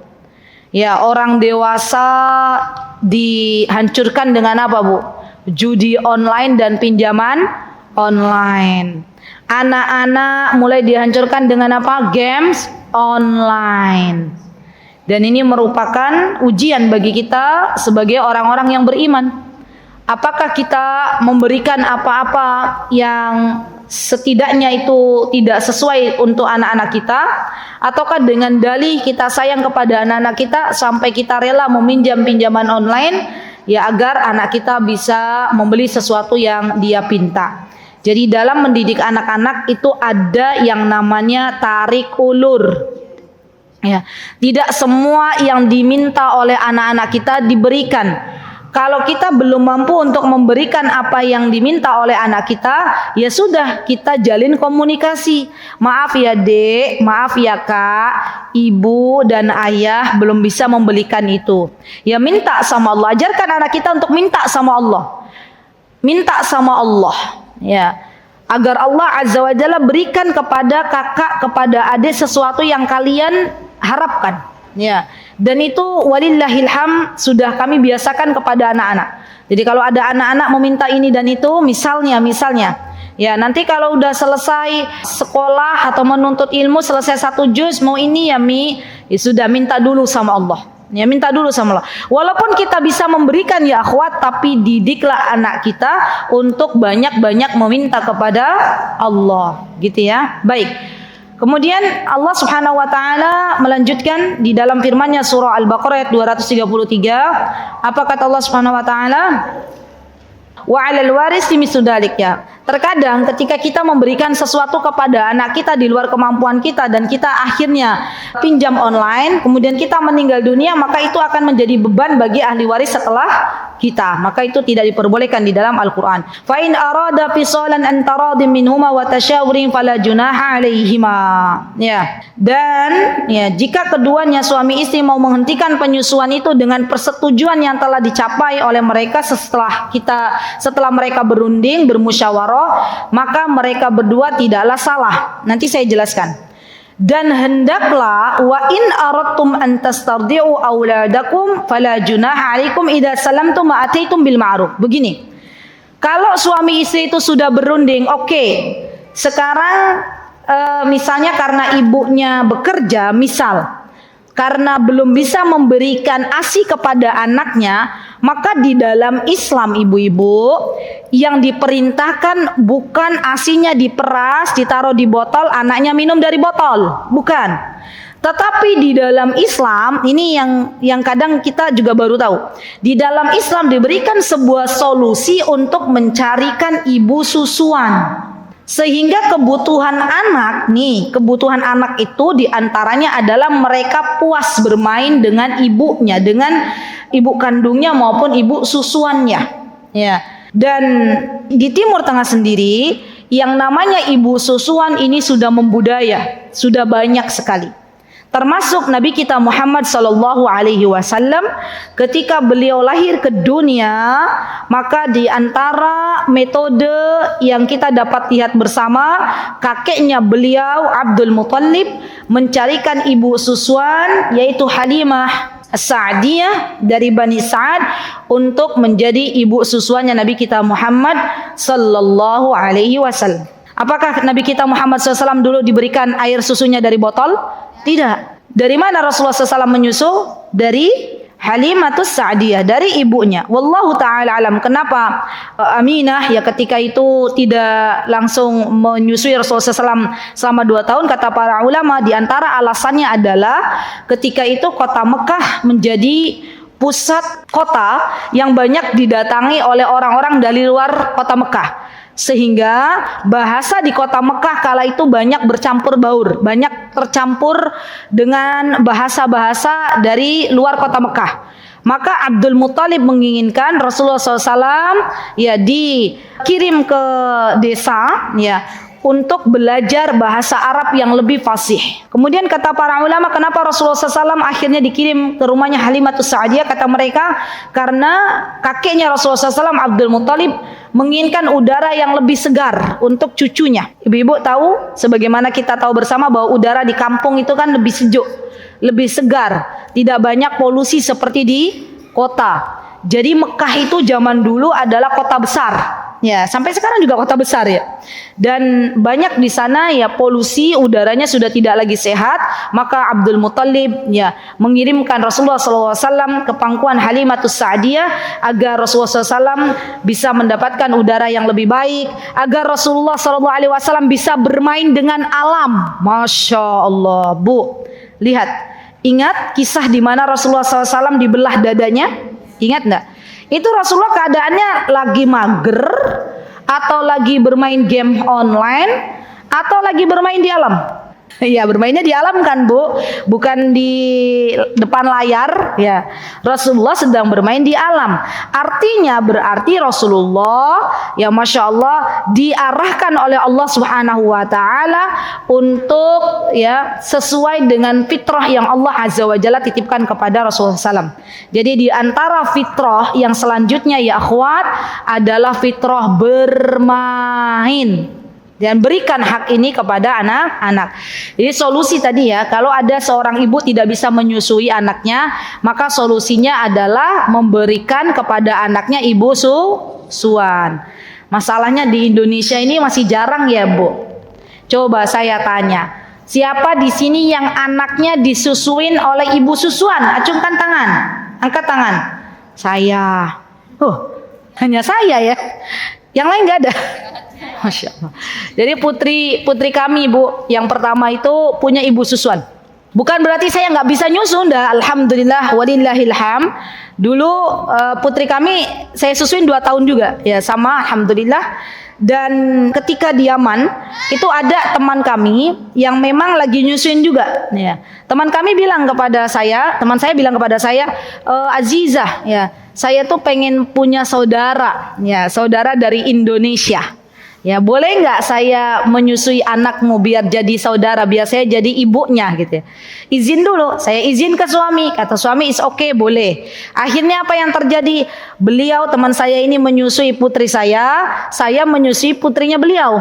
Ya, orang dewasa dihancurkan dengan apa, Bu? Judi online dan pinjaman online. Anak-anak mulai dihancurkan dengan apa? Games online. Dan ini merupakan ujian bagi kita sebagai orang-orang yang beriman. Apakah kita memberikan apa-apa yang setidaknya itu tidak sesuai untuk anak-anak kita, ataukah dengan dalih kita sayang kepada anak-anak kita sampai kita rela meminjam pinjaman online, ya agar anak kita bisa membeli sesuatu yang dia pinta. Jadi dalam mendidik anak-anak itu ada yang namanya tarik ulur. Ya, tidak semua yang diminta oleh anak-anak kita diberikan. Kalau kita belum mampu untuk memberikan apa yang diminta oleh anak kita, ya sudah, kita jalin komunikasi. Maaf ya Dek, maaf ya Kak, ibu dan ayah belum bisa membelikan itu. Ya minta sama Allah, ajarkan anak kita untuk minta sama Allah. Minta sama Allah, ya. Agar Allah Azza wa Jalla berikan kepada kakak, kepada adik sesuatu yang kalian harapkan. Ya, dan itu walillahil hamd sudah kami biasakan kepada anak-anak. Jadi kalau ada anak-anak meminta ini dan itu, misalnya, ya nanti kalau udah selesai sekolah atau menuntut ilmu, selesai 1 juz mau ini ya ya sudah minta dulu sama Allah. Ya minta dulu sama Allah. Walaupun kita bisa memberikan ya akhwat, tapi didiklah anak kita untuk banyak-banyak meminta kepada Allah, gitu ya. Baik. Kemudian Allah Subhanahu wa taala melanjutkan di dalam firman-Nya surah Al-Baqarah ayat 233. Apa kata Allah Subhanahu wa taala? Wa 'alal warisi mislu dzalik, ya. Terkadang ketika kita memberikan sesuatu kepada anak kita di luar kemampuan kita dan kita akhirnya pinjam online, kemudian kita meninggal dunia, maka itu akan menjadi beban bagi ahli waris setelah kita. Maka itu tidak diperbolehkan di dalam Al-Qur'an. Fa in arada fisalan an taradin minhuma wa tasyawurin fala junaha 'alaihima. Ya. Dan ya, jika keduanya suami istri mau menghentikan penyusuan itu dengan persetujuan yang telah dicapai oleh mereka setelah mereka berunding, bermusyawarah, maka mereka berdua tidaklah salah. Nanti saya jelaskan. Dan hendaklah wa in aradtum an tastardi'u auladakum fala junaha 'alaikum idza salamtum ma ataitum bil ma'ruf. Begini. Kalau suami istri itu sudah berunding, oke. Sekarang misalnya karena ibunya bekerja, karena belum bisa memberikan ASI kepada anaknya, maka di dalam Islam ibu-ibu yang diperintahkan bukan ASINya diperas, ditaruh di botol, anaknya minum dari botol, bukan. Tetapi di dalam Islam, ini yang kadang kita juga baru tahu. Di dalam Islam diberikan sebuah solusi untuk mencarikan ibu susuan. Sehingga kebutuhan anak itu diantaranya adalah mereka puas bermain dengan ibunya, dengan ibu kandungnya maupun ibu susuannya. Ya. Dan di Timur Tengah sendiri, yang namanya ibu susuan ini sudah membudaya, sudah banyak sekali. Termasuk Nabi kita Muhammad sallallahu alaihi wasallam ketika beliau lahir ke dunia, maka di antara metode yang kita dapat lihat bersama, kakeknya beliau Abdul Muttalib mencarikan ibu susuan yaitu Halimah As-Sa'diyah dari Bani Sa'ad untuk menjadi ibu susuannya Nabi kita Muhammad sallallahu alaihi wasallam. Apakah Nabi kita Muhammad SAW dulu diberikan air susunya dari botol? Tidak. Dari mana Rasulullah SAW menyusu? Dari Halimatus Sa'diyah, dari ibunya. Wallahu ta'ala alam. Kenapa Aminah ya ketika itu tidak langsung menyusui Rasulullah SAW selama 2 tahun? Kata para ulama, di antara alasannya adalah ketika itu kota Mekah menjadi pusat kota yang banyak didatangi oleh orang-orang dari luar kota Mekah. Sehingga bahasa di kota Mekah kala itu banyak bercampur baur, banyak tercampur dengan bahasa-bahasa dari luar kota Mekah. Maka Abdul Muttalib menginginkan Rasulullah SAW ya dikirim ke desa ya untuk belajar bahasa Arab yang lebih fasih. Kemudian kata para ulama, kenapa Rasulullah SAW akhirnya dikirim ke rumahnya Halimatus Sa'diyah? Kata mereka, karena kakeknya Rasulullah SAW Abdul Muttalib menginginkan udara yang lebih segar untuk cucunya. Ibu-ibu tahu, sebagaimana kita tahu bersama bahwa udara di kampung itu kan lebih sejuk, lebih segar, tidak banyak polusi seperti di kota. Jadi Mekah itu zaman dulu adalah kota besar. Ya, sampai sekarang juga kota besar ya. Dan banyak di sana ya polusi, udaranya sudah tidak lagi sehat. Maka Abdul Muttalib ya mengirimkan Rasulullah SAW ke pangkuan Halimatus Sa'diyah agar Rasulullah SAW bisa mendapatkan udara yang lebih baik, agar Rasulullah SAW bisa bermain dengan alam. Masya Allah, Bu. Lihat, ingat kisah di mana Rasulullah SAW dibelah dadanya? Ingat enggak? Itu Rasulullah keadaannya lagi mager, atau lagi bermain game online, atau lagi bermain di alam? Ya, bermainnya di alam kan, Bu, bukan di depan layar ya. Rasulullah sedang bermain di alam. Artinya berarti Rasulullah ya Masya Allah diarahkan oleh Allah Subhanahu wa ta'ala untuk ya sesuai dengan fitrah yang Allah Azza wa Jalla titipkan kepada Rasulullah SAW. Jadi di antara fitrah yang selanjutnya ya akhwat adalah fitrah bermain. Dan berikan hak ini kepada anak-anak. Jadi solusi tadi ya, kalau ada seorang ibu tidak bisa menyusui anaknya, maka solusinya adalah memberikan kepada anaknya ibu susuan. Masalahnya di Indonesia ini masih jarang ya, Bu. Coba saya tanya, siapa di sini yang anaknya disusuin oleh ibu susuan? Acungkan tangan, angkat tangan. Saya. Hanya saya ya. Yang lain nggak ada. Masya Allah. Jadi putri kami, Bu, yang pertama itu punya ibu susuan. Bukan berarti saya nggak bisa nyusu, dah. Alhamdulillah, walillahilham. Dulu putri kami saya susuin 2 tahun juga, ya sama, alhamdulillah. Dan ketika di Yaman itu ada teman kami yang memang lagi nyusuin juga. Ya. Teman saya bilang kepada saya, Azizah, ya, saya tuh pengen punya saudara, ya, saudara dari Indonesia. Ya, boleh nggak saya menyusui anakmu biar jadi saudara, biar saya jadi ibunya gitu ya. Izin dulu, saya izin ke suami, kata suami is okay, boleh. Akhirnya apa yang terjadi? Beliau, teman saya ini menyusui putri saya menyusui putrinya beliau.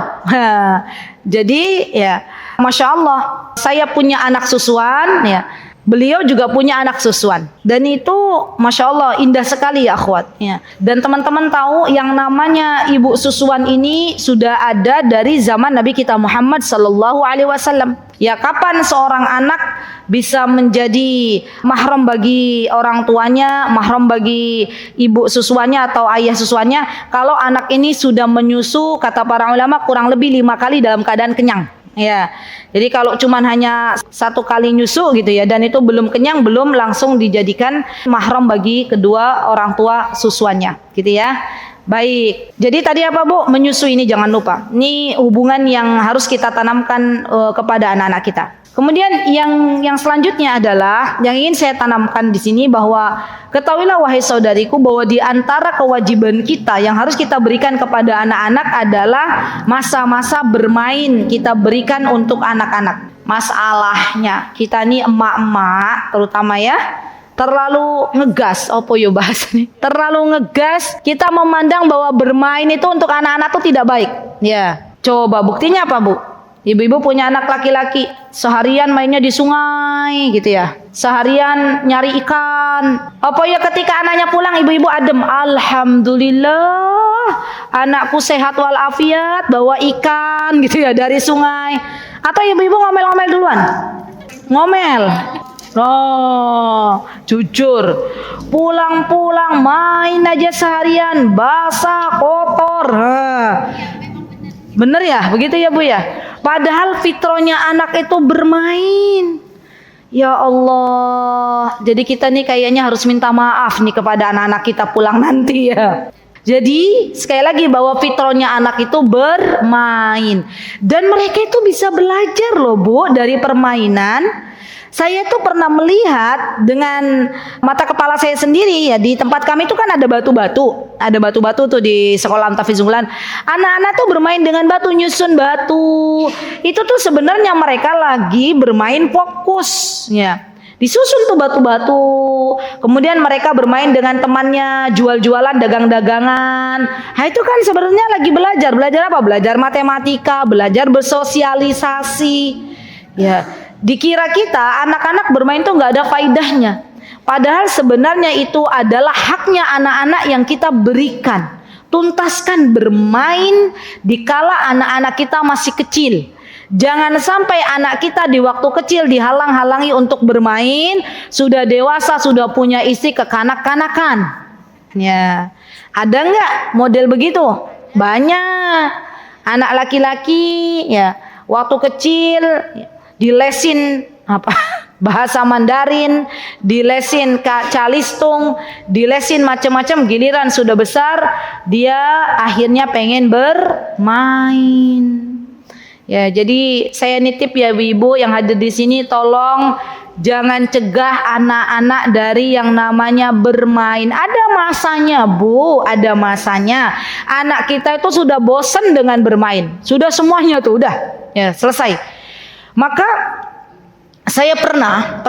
Jadi ya, Masya Allah, saya punya anak susuan ya. Beliau juga punya anak susuan. Dan itu Masya Allah indah sekali ya akhwat ya. Dan teman-teman tahu yang namanya ibu susuan ini sudah ada dari zaman Nabi kita Muhammad SAW. Ya, kapan seorang anak bisa menjadi mahram bagi orang tuanya, mahram bagi ibu susuannya atau ayah susuannya? Kalau anak ini sudah menyusu, kata para ulama, kurang lebih 5 kali dalam keadaan kenyang. Ya, jadi kalau cuman hanya 1 kali nyusu gitu ya, dan itu belum kenyang, belum langsung dijadikan mahram bagi kedua orang tua susuannya, gitu ya. Baik. Jadi tadi apa Bu? Menyusui ini jangan lupa. Ini hubungan yang harus kita tanamkan kepada anak-anak kita. Kemudian yang selanjutnya adalah yang ingin saya tanamkan di sini bahwa ketahuilah wahai saudariku bahwa di antara kewajiban kita yang harus kita berikan kepada anak-anak adalah masa-masa bermain kita berikan untuk anak-anak. Masalahnya kita nih emak-emak terutama ya terlalu ngegas, apa yo bahasanya? Terlalu ngegas, kita memandang bahwa bermain itu untuk anak-anak itu tidak baik. Ya, coba buktinya apa Bu? Ibu-ibu punya anak laki-laki, seharian mainnya di sungai gitu ya. Seharian nyari ikan. Apa ya ketika anaknya pulang ibu-ibu adem, alhamdulillah anakku sehat walafiat bawa ikan gitu ya dari sungai. Atau ibu-ibu ngomel-ngomel duluan? Ngomel. Oh, jujur. Pulang-pulang main aja seharian, basah, kotor. Bener ya? Begitu ya Bu ya? Padahal fitrahnya anak itu bermain. Ya Allah. Jadi kita nih kayaknya harus minta maaf nih kepada anak-anak kita pulang nanti ya. Jadi sekali lagi bahwa fitrahnya anak itu bermain. Dan mereka itu bisa belajar loh Bu dari permainan. Saya tuh pernah melihat dengan mata kepala saya sendiri ya, di tempat kami itu kan ada batu-batu tuh di sekolah Tahfizulan. Anak-anak tuh bermain dengan batu, nyusun batu. Itu tuh sebenarnya mereka lagi bermain fokus ya. Disusun tuh batu-batu. Kemudian mereka bermain dengan temannya, jual-jualan, dagang-dagangan. Nah itu kan sebenarnya lagi belajar. Belajar apa? Belajar matematika, belajar bersosialisasi. Ya. Dikira kita anak-anak bermain tuh nggak ada faidahnya. Padahal sebenarnya itu adalah haknya anak-anak yang kita berikan. Tuntaskan bermain dikala anak-anak kita masih kecil. Jangan sampai anak kita di waktu kecil dihalang-halangi untuk bermain, sudah dewasa, sudah punya istri kekanak-kanakan. Ya, ada nggak model begitu? Banyak. Anak laki-laki ya, waktu kecil dilesin apa bahasa Mandarin, dilesin calistung, dilesin macam-macam, giliran sudah besar dia akhirnya pengen bermain. Ya, jadi saya nitip ya ibu yang hadir di sini, tolong jangan cegah anak-anak dari yang namanya bermain. Ada masanya Bu, ada masanya. Anak kita itu sudah bosan dengan bermain, sudah semuanya tuh udah ya selesai. Maka saya pernah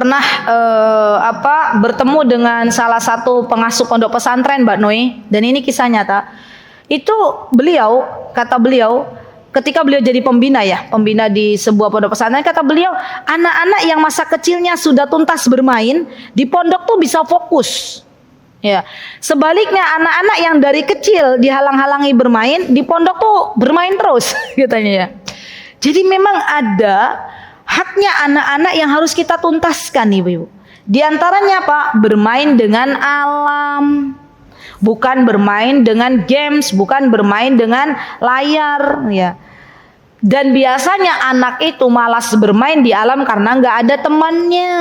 bertemu dengan salah satu pengasuh pondok pesantren Mbak Noi, dan ini kisah nyata. Itu kata beliau ketika beliau jadi pembina di sebuah pondok pesantren, kata beliau anak-anak yang masa kecilnya sudah tuntas bermain di pondok tuh bisa fokus. Ya, sebaliknya anak-anak yang dari kecil dihalang-halangi bermain di pondok tuh bermain terus katanya ya. Jadi memang ada haknya anak-anak yang harus kita tuntaskan Ibu. Di antaranya apa? Bermain dengan alam. Bukan bermain dengan games, bukan bermain dengan layar ya. Dan biasanya anak itu malas bermain di alam karena nggak ada temannya.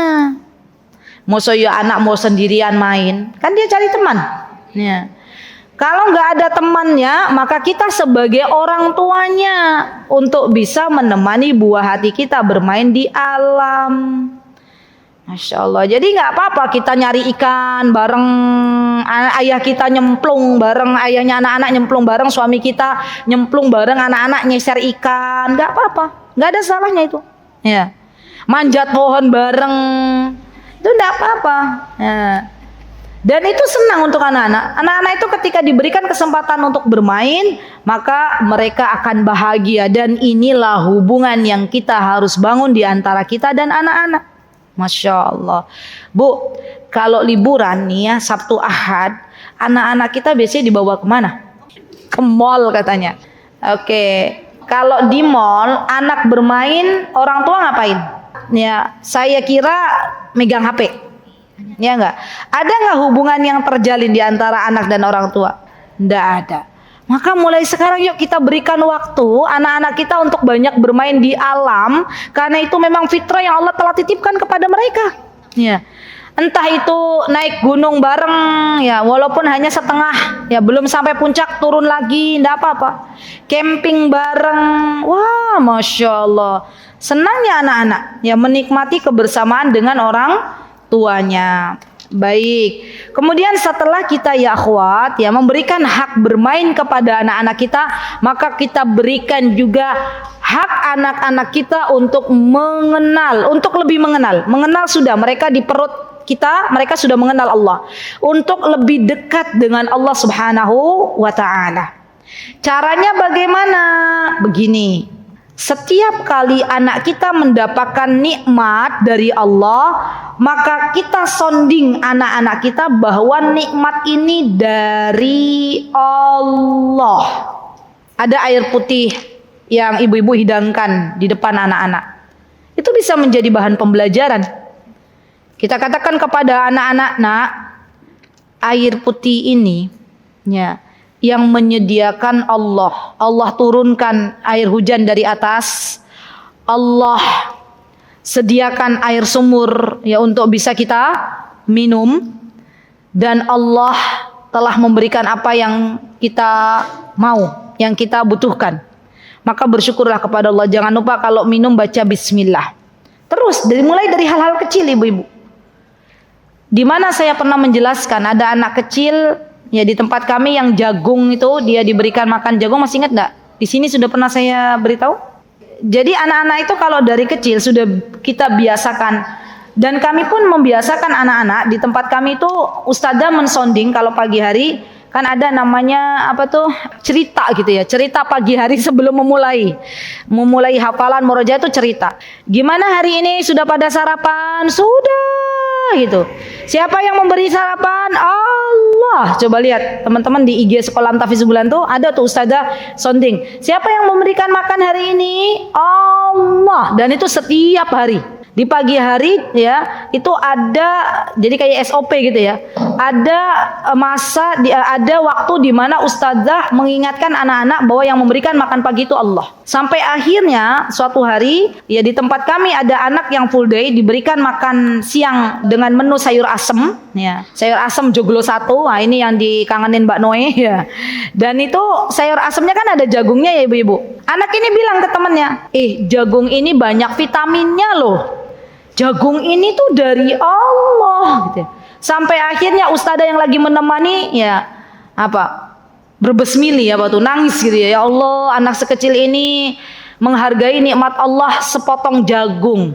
Anak mau sendirian main, kan dia cari teman. Ya. Kalau nggak ada temannya, maka kita sebagai orang tuanya untuk bisa menemani buah hati kita bermain di alam. Masya Allah. Jadi nggak apa-apa kita nyari ikan bareng ayah kita, nyemplung bareng ayahnya, anak-anak nyemplung bareng suami kita, nyemplung bareng anak-anak nyeser ikan, nggak apa-apa, nggak ada salahnya itu. Ya, manjat pohon bareng itu nggak apa-apa. Ya. Dan itu senang untuk anak-anak. Anak-anak itu ketika diberikan kesempatan untuk bermain, maka mereka akan bahagia. Dan inilah hubungan yang kita harus bangun di antara kita dan anak-anak. Masya Allah. Bu, kalau liburan nih ya, Sabtu Ahad, anak-anak kita biasanya dibawa kemana? Ke mall katanya. Oke. Kalau di mall, anak bermain, orang tua ngapain? Ya, saya kira megang HP. Ya enggak? Ada enggak hubungan yang terjalin di antara anak dan orang tua? Enggak ada. Maka mulai sekarang yuk kita berikan waktu anak-anak kita untuk banyak bermain di alam, karena itu memang fitrah yang Allah telah titipkan kepada mereka. Ya. Entah itu naik gunung bareng ya, walaupun hanya setengah ya, belum sampai puncak turun lagi, enggak apa-apa. Camping bareng, wah masya Allah, senangnya anak-anak ya menikmati kebersamaan dengan orang tuanya. Baik, kemudian setelah kita ya akhwat ya memberikan hak bermain kepada anak-anak kita, maka kita berikan juga hak anak-anak kita untuk mengenal, untuk lebih mengenal sudah mereka di perut kita, mereka sudah mengenal Allah, untuk lebih dekat dengan Allah Subhanahu wa ta'ala. Caranya bagaimana? Begini, setiap kali anak kita mendapatkan nikmat dari Allah, maka kita sonding anak-anak kita bahwa nikmat ini dari Allah. Ada air putih yang ibu-ibu hidangkan di depan anak-anak, itu bisa menjadi bahan pembelajaran. Kita katakan kepada anak-anak, nak, air putih ini ya, yang menyediakan Allah. Allah turunkan air hujan dari atas. Allah sediakan air sumur ya untuk bisa kita minum, dan Allah telah memberikan apa yang kita mau, yang kita butuhkan. Maka bersyukurlah kepada Allah. Jangan lupa kalau minum baca bismillah. Terus mulai dari hal-hal kecil, ibu-ibu. Di mana saya pernah menjelaskan ada anak kecil ya di tempat kami yang jagung itu dia diberikan makan jagung, masih ingat enggak? Di sini sudah pernah saya beritahu. Jadi anak-anak itu kalau dari kecil sudah kita biasakan, dan kami pun membiasakan anak-anak di tempat kami itu. Ustazah mensonding kalau pagi hari kan ada namanya apa tuh, cerita gitu ya, cerita pagi hari sebelum memulai hafalan murojaah itu cerita. Gimana hari ini, sudah pada sarapan? Sudah gitu. Siapa yang memberi sarapan? Allah. Coba lihat teman-teman di IG Sekolah Tahfiz Bulan tuh ada tuh ustazah sonding. Siapa yang memberikan makan hari ini? Allah. Dan itu setiap hari. Di pagi hari ya, itu ada jadi kayak SOP gitu ya. Ada masa ada waktu di mana ustazah mengingatkan anak-anak bahwa yang memberikan makan pagi itu Allah. Sampai akhirnya suatu hari ya di tempat kami ada anak yang full day diberikan makan siang dengan menu sayur asem ya. Sayur asem joglo 1. Nah, ini yang dikangenin Mbak Noe ya. Dan itu sayur asemnya kan ada jagungnya ya ibu-ibu. Anak ini bilang ke temannya, jagung ini banyak vitaminnya loh. Jagung ini tuh dari Allah gitu. Sampai akhirnya ustazah yang lagi menemani ya berbesmili ya nangis gitu ya. Ya Allah, anak sekecil ini menghargai nikmat Allah sepotong jagung.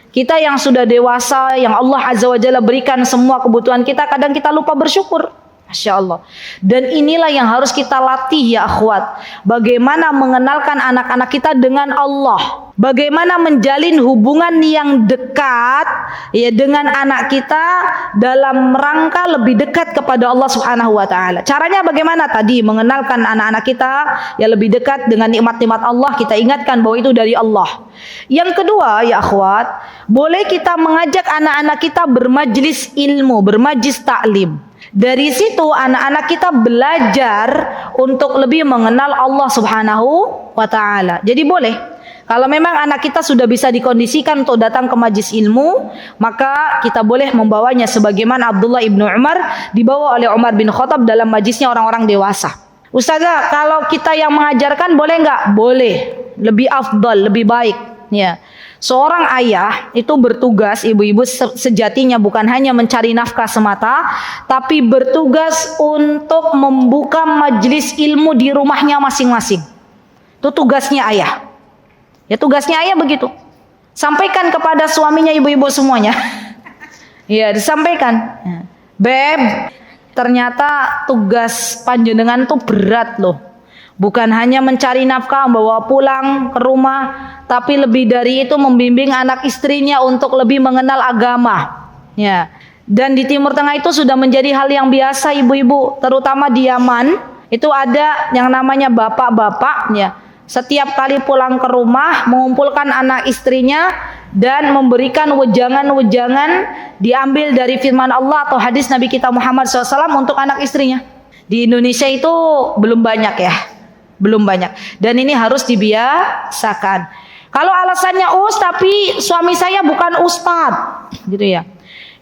Kita yang sudah dewasa, yang Allah Azza wa Jalla berikan semua kebutuhan kita, kadang kita lupa bersyukur. Masya Allah. Dan inilah yang harus kita latih ya akhwat. Bagaimana mengenalkan anak-anak kita dengan Allah. Bagaimana menjalin hubungan yang dekat ya dengan anak kita dalam rangka lebih dekat kepada Allah Subhanahu wa taala. Caranya bagaimana? Tadi mengenalkan anak-anak kita ya lebih dekat dengan nikmat-nikmat Allah, kita ingatkan bahwa itu dari Allah. Yang kedua ya akhwat, boleh kita mengajak anak-anak kita bermajlis ilmu, bermajlis taklim. Dari situ anak-anak kita belajar untuk lebih mengenal Allah Subhanahu wa taala. Jadi boleh, kalau memang anak kita sudah bisa dikondisikan untuk datang ke majlis ilmu, maka kita boleh membawanya sebagaimana Abdullah ibnu Umar dibawa oleh Umar bin Khattab dalam majlisnya orang-orang dewasa. Ustazah, kalau kita yang mengajarkan boleh enggak? Boleh. Lebih afdal, lebih baik ya. Seorang ayah itu bertugas, ibu-ibu sejatinya bukan hanya mencari nafkah semata, tapi bertugas untuk membuka majelis ilmu di rumahnya masing-masing. Itu tugasnya ayah. Ya tugasnya ayah begitu. Sampaikan kepada suaminya ibu-ibu semuanya. Ya disampaikan. Beb, ternyata tugas panjenengan tuh berat loh. Bukan hanya mencari nafkah, membawa pulang ke rumah, tapi lebih dari itu membimbing anak istrinya untuk lebih mengenal agama. Ya. Dan di Timur Tengah itu sudah menjadi hal yang biasa ibu-ibu, terutama di Yaman, itu ada yang namanya bapak-bapak ya. Setiap kali pulang ke rumah mengumpulkan anak istrinya dan memberikan wejangan-wejangan diambil dari firman Allah atau hadis Nabi kita Muhammad SAW untuk anak istrinya. Di Indonesia itu belum banyak ya. Belum banyak, dan ini harus dibiasakan. Kalau alasannya tapi suami saya bukan ustadz gitu ya,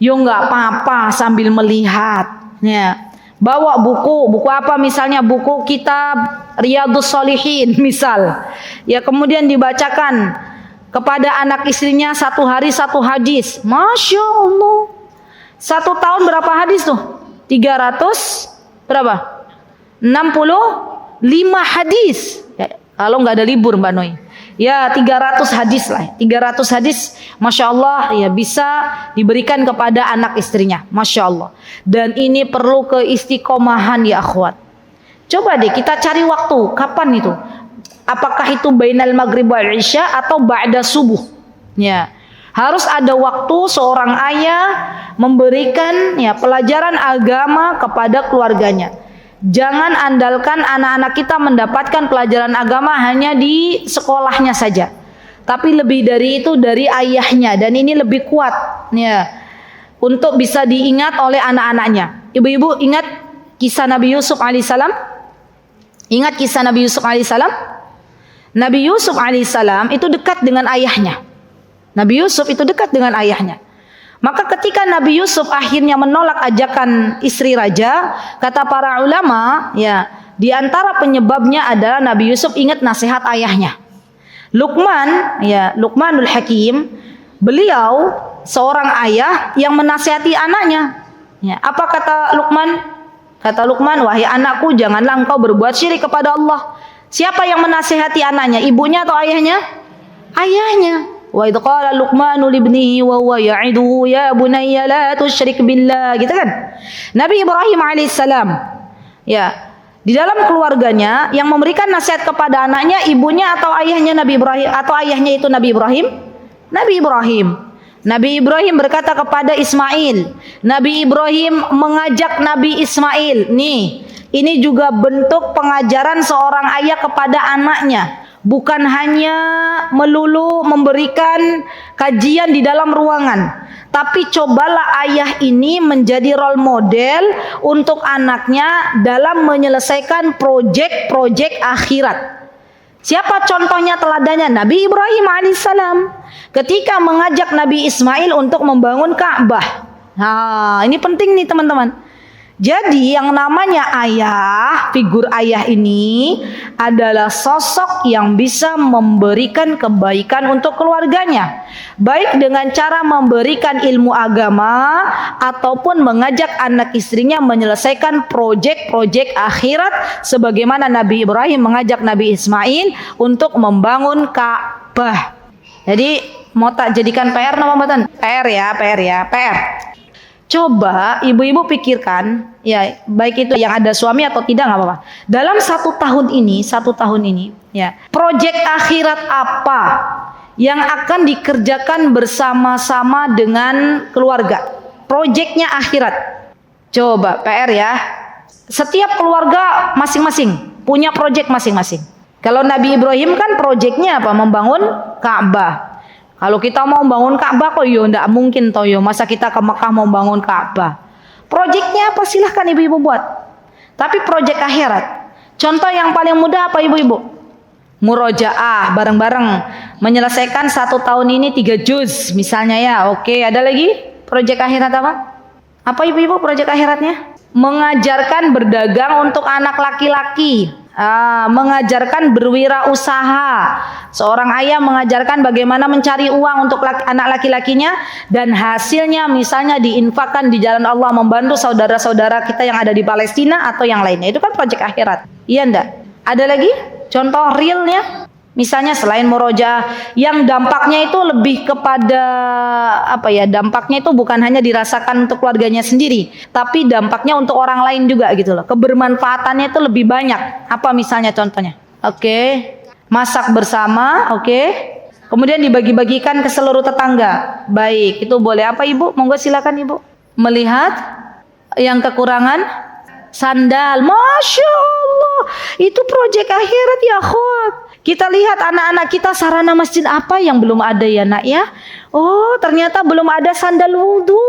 Yo nggak apa-apa sambil melihat. Ya. Bawa buku apa misalnya buku kitab Riyadhus Shalihin misal. Ya kemudian dibacakan kepada anak istrinya 1 hari 1 hadis. Masya Allah. 1 tahun berapa hadis tuh? 300 berapa? 65 hadis. Ya, kalau nggak ada libur Mbak Noi. Ya 300 hadis lah. 300 hadis Masya Allah ya bisa diberikan kepada anak istrinya. Masya Allah. Dan ini perlu keistiqomahan ya akhwat. Coba deh kita cari waktu. Kapan itu? Apakah itu bainal maghrib wal isya atau ba'da subuh? Ya. Harus ada waktu seorang ayah memberikan ya pelajaran agama kepada keluarganya. Jangan andalkan anak-anak kita mendapatkan pelajaran agama hanya di sekolahnya saja. Tapi lebih dari itu dari ayahnya, dan ini lebih kuat ya untuk bisa diingat oleh anak-anaknya. Ibu-ibu ingat kisah Nabi Yusuf alaihissalam? Ingat kisah Nabi Yusuf alaihissalam? Nabi Yusuf alaihissalam itu dekat dengan ayahnya. Nabi Yusuf itu dekat dengan ayahnya. Maka ketika Nabi Yusuf akhirnya menolak ajakan istri raja, kata para ulama, ya, di antara penyebabnya adalah Nabi Yusuf ingat nasihat ayahnya. Luqman, ya, Luqmanul Hakim, beliau seorang ayah yang menasihati anaknya. Ya, apa kata Luqman? Kata Luqman, wahai anakku, janganlah engkau berbuat syirik kepada Allah. Siapa yang menasihati anaknya? Ibunya atau ayahnya? Ayahnya. Wa idh qala Luqmanu libnihi wa huwa ya'iduhu ya bunayya la tusyrik billah, gitu kan? Nabi Ibrahim alaihissalam, ya, di dalam keluarganya yang memberikan nasihat kepada anaknya ibunya atau ayahnya Nabi Ibrahim, atau ayahnya itu Nabi Ibrahim? Nabi Ibrahim. Nabi Ibrahim berkata kepada Ismail. Nabi Ibrahim mengajak Nabi Ismail. Nih, ini juga bentuk pengajaran seorang ayah kepada anaknya. Bukan hanya melulu memberikan kajian di dalam ruangan, tapi cobalah ayah ini menjadi role model untuk anaknya dalam menyelesaikan proyek-proyek akhirat. Siapa contohnya teladannya? Nabi Ibrahim alaihissalam ketika mengajak Nabi Ismail untuk membangun Ka'bah. Nah, ini penting nih teman-teman. Jadi yang namanya ayah, figur ayah ini adalah sosok yang bisa memberikan kebaikan untuk keluarganya. Baik dengan cara memberikan ilmu agama ataupun mengajak anak istrinya menyelesaikan proyek-proyek akhirat. Sebagaimana Nabi Ibrahim mengajak Nabi Ismail untuk membangun Ka'bah. Jadi mau tak jadikan PR nama mboten? PR ya. Coba ibu-ibu pikirkan, ya baik itu yang ada suami atau tidak nggak apa-apa. Dalam 1 tahun ini, ya proyek akhirat apa yang akan dikerjakan bersama-sama dengan keluarga? Proyeknya akhirat. Coba PR ya. Setiap keluarga masing-masing punya proyek masing-masing. Kalau Nabi Ibrahim kan proyeknya apa? Membangun Ka'bah. Kalau kita mau bangun Ka'bah kok yo ndak mungkin toh yo, masa kita ke Mekah mau bangun Ka'bah. Proyeknya apa? Silahkan ibu-ibu buat. Tapi proyek akhirat. Contoh yang paling mudah apa ibu-ibu? Murojaah bareng-bareng menyelesaikan 1 tahun ini 3 juz misalnya ya. Oke, ada lagi? Proyek akhirat apa? Apa ibu-ibu proyek akhiratnya? Mengajarkan berdagang untuk anak laki-laki. Mengajarkan berwirausaha. Seorang ayah mengajarkan bagaimana mencari uang untuk anak laki-lakinya dan hasilnya misalnya diinfakkan di jalan Allah, membantu saudara-saudara kita yang ada di Palestina atau yang lainnya. Itu kan proyek akhirat. Iya ndak? Ada lagi contoh realnya? Misalnya selain murojaah yang dampaknya itu lebih kepada apa ya? Dampaknya itu bukan hanya dirasakan untuk keluarganya sendiri, tapi dampaknya untuk orang lain juga gitu loh. Kebermanfaatannya itu lebih banyak. Apa misalnya contohnya? Oke. Masak bersama, oke. Kemudian dibagi-bagikan ke seluruh tetangga. Baik, itu boleh. Apa ibu? Monggo silakan ibu. Melihat yang kekurangan sandal. Masya Allah, itu proyek akhirat ya akhwat. Kita lihat anak-anak kita sarana masjid apa yang belum ada ya nak ya. Oh ternyata belum ada sandal wudhu.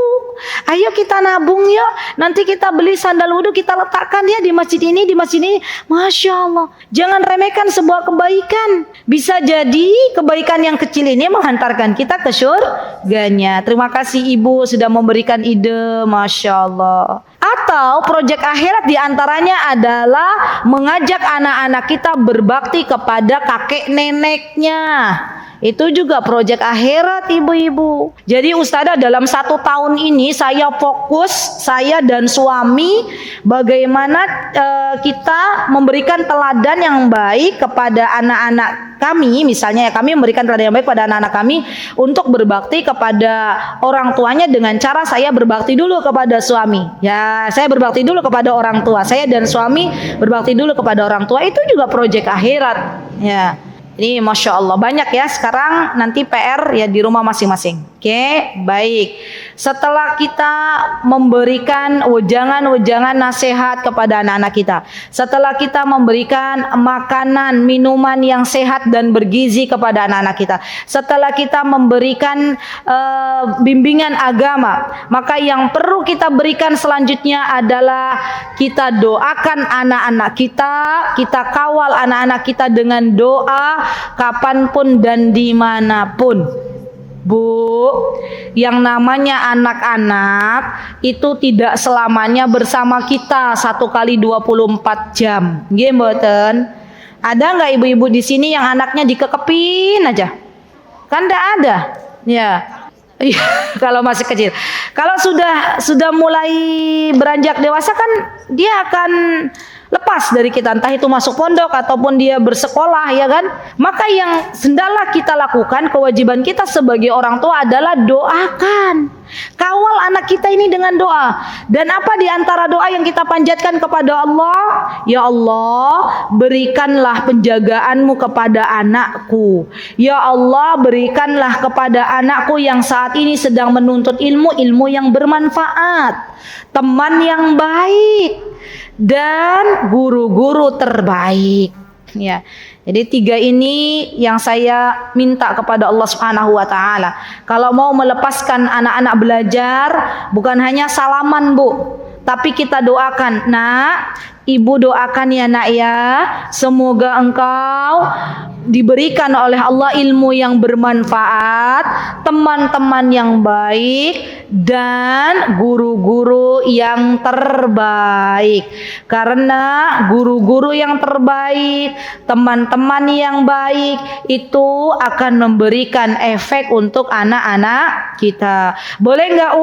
Ayo kita nabung yuk. Nanti kita beli sandal wudhu, kita letakkan ya di masjid ini, di masjid ini. Masya Allah. Jangan remehkan sebuah kebaikan. Bisa jadi kebaikan yang kecil ini menghantarkan kita ke surganya. Terima kasih Ibu sudah memberikan ide. Masya Allah. Atau proyek akhirat diantaranya adalah mengajak anak-anak kita berbakti kepada kakek neneknya. Itu juga proyek akhirat ibu-ibu. Jadi Ustazah dalam 1 tahun ini saya fokus, saya dan suami, bagaimana kita memberikan teladan yang baik kepada anak-anak kami. Misalnya ya, kami memberikan teladan yang baik pada anak-anak kami untuk berbakti kepada orang tuanya dengan cara saya berbakti dulu kepada suami. Ya, saya berbakti dulu kepada orang tua. Saya dan suami berbakti dulu kepada orang tua. Itu juga proyek akhirat. Ya. Ini Masya Allah banyak ya. Sekarang nanti PR ya di rumah masing-masing. Oke, baik. Setelah kita memberikan wejangan-wejangan nasihat kepada anak-anak kita, setelah kita memberikan makanan, minuman yang sehat dan bergizi kepada anak-anak kita, setelah kita memberikan bimbingan agama, maka yang perlu kita berikan selanjutnya adalah kita doakan anak-anak kita kawal anak-anak kita dengan doa kapanpun dan dimanapun. Bu, yang namanya anak-anak itu tidak selamanya bersama kita 1 kali 24 jam. Nggih mboten? Ada nggak ibu-ibu di sini yang anaknya dikekepin aja? Kan enggak ada. Ya. Kalau masih kecil. Kalau sudah mulai beranjak dewasa kan dia akan lepas dari kita, entah itu masuk pondok ataupun dia bersekolah, ya kan? Maka yang hendaklah kita lakukan, kewajiban kita sebagai orang tua adalah doakan, kawal anak kita ini dengan doa. Dan apa di antara doa yang kita panjatkan kepada Allah? Ya Allah, berikanlah penjagaanmu kepada anakku. Ya Allah, berikanlah kepada anakku yang saat ini sedang menuntut ilmu yang bermanfaat, teman yang baik, dan guru-guru terbaik. Ya. Jadi 3 ini yang saya minta kepada Allah Subhanahu wa taala. Kalau mau melepaskan anak-anak belajar, bukan hanya salaman, Bu, tapi kita doakan. Nak, Ibu doakan ya nak ya, semoga engkau diberikan oleh Allah ilmu yang bermanfaat, teman-teman yang baik, dan guru-guru yang terbaik. Karena guru-guru yang terbaik, teman-teman yang baik itu akan memberikan efek untuk anak-anak kita. Boleh nggak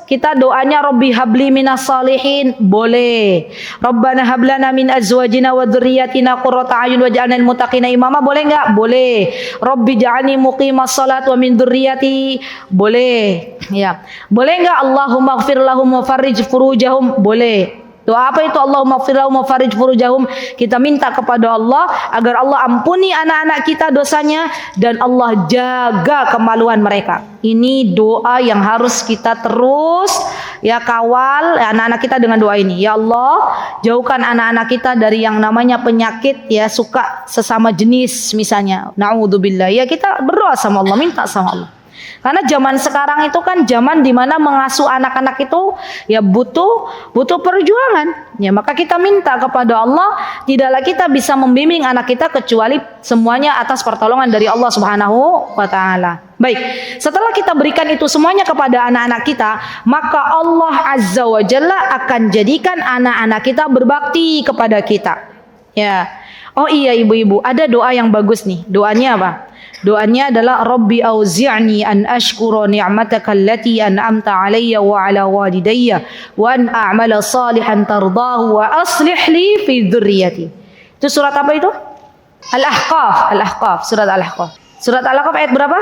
kita doanya Robbi habli minas solihin? Boleh. Rabbana hablana min azwajina wa dzurriyyatina qurrata a'yun waj'alna lil muttaqina imama. Boleh nggak? Boleh. Rabbi ja'alni muqimas salat wa min dzurriyyati. Boleh. Ya. Boleh nggak Allahumma ighfir lahum wa farrij furujahum? Boleh. Doa apa itu? Allahumma ighfir lahum wa farrij furujahum. Kita minta kepada Allah agar Allah ampuni anak-anak kita dosanya dan Allah jaga kemaluan mereka. Ini doa yang harus kita terus ya kawal anak-anak kita dengan doa ini. Ya Allah, jauhkan anak-anak kita dari yang namanya penyakit ya suka sesama jenis misalnya. Na'udzubillah. Ya kita berdoa sama Allah, minta sama Allah. Karena zaman sekarang itu kan zaman dimana mengasuh anak-anak itu ya butuh perjuangan. Ya maka kita minta kepada Allah, tidaklah kita bisa membimbing anak kita kecuali semuanya atas pertolongan dari Allah Subhanahu wa taala. Baik, setelah kita berikan itu semuanya kepada anak-anak kita, maka Allah Azza wa Jalla akan jadikan anak-anak kita berbakti kepada kita. Ya. Oh iya ibu-ibu, ada doa yang bagus nih. Doanya apa? Doanya adalah Rabbi auzi'ni an ashkura ni'mataka allati an'amta 'alayya wa 'ala walidayya wa an a'mala salihan tardahu wa aslih li fi dzurriyyati. Itu surat apa itu? Al-Ahqaf, surat Al-Ahqaf. Surat Al-Ahqaf ayat berapa?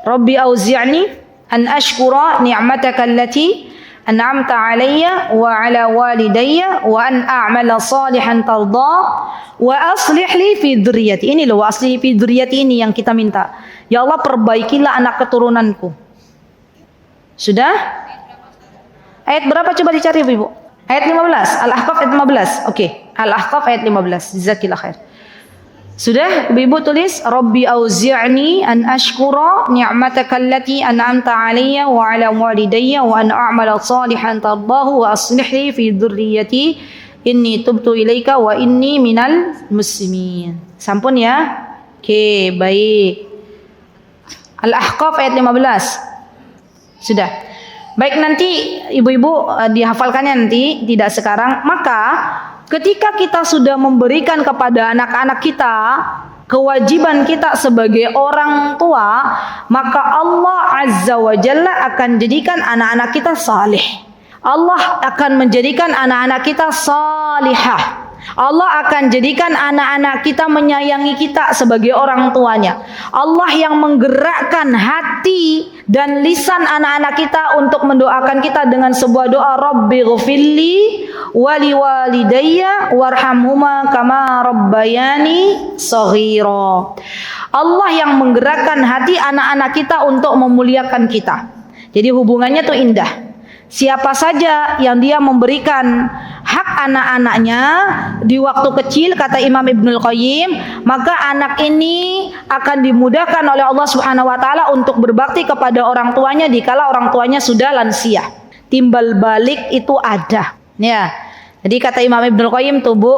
Rabbi auzi'ni an ashkura ni'mataka allati an'amta 'alayya wa 'ala walidayya wa an a'mala salihan tardahu wa aslih li fi dzurriyyati. Ini loh, wa aslih fi dzurriyyati ini yang kita minta. Ya Allah, perbaikilah anak keturunanku. Sudah? Ayat berapa coba dicari Ibu? Ayat 15. Al-Ahqaf ayat 15. Oke. Al-Ahqaf ayat 15. Jazakillah khair. Sudah ibu tulis, Rabbi auzi'ni an ashkura ni'mataka allati an'amta 'alayya wa 'ala walidayya wa an a'mala salihan tardahu wa aslih li fi dhurriyyati inni tubtu ilaika wa inni minal muslimin. Sampun ya? Oke, baik. Al-Ahqaf ayat 15. Sudah. Baik, nanti ibu-ibu dihafalkannya nanti, tidak sekarang. Maka ketika kita sudah memberikan kepada anak-anak kita kewajiban kita sebagai orang tua, maka Allah Azza wa Jalla akan jadikan anak-anak kita saleh. Allah akan menjadikan anak-anak kita salihah. Allah akan jadikan anak-anak kita menyayangi kita sebagai orang tuanya. Allah yang menggerakkan hati dan lisan anak-anak kita untuk mendoakan kita dengan sebuah doa, Rabbi ghfirli wali walidayya warhamhuma kama rabbayani shaghira. Allah yang menggerakkan hati anak-anak kita untuk memuliakan kita. Jadi hubungannya tuh indah. Siapa saja yang dia memberikan hak anak-anaknya di waktu kecil, kata Imam Ibnul Qayyim, maka anak ini akan dimudahkan oleh Allah Subhanahu wa taala untuk berbakti kepada orang tuanya dikala orang tuanya sudah lansia. Timbal balik itu ada. Ya. Jadi kata Imam Ibnul Qayyim tuh, Bu,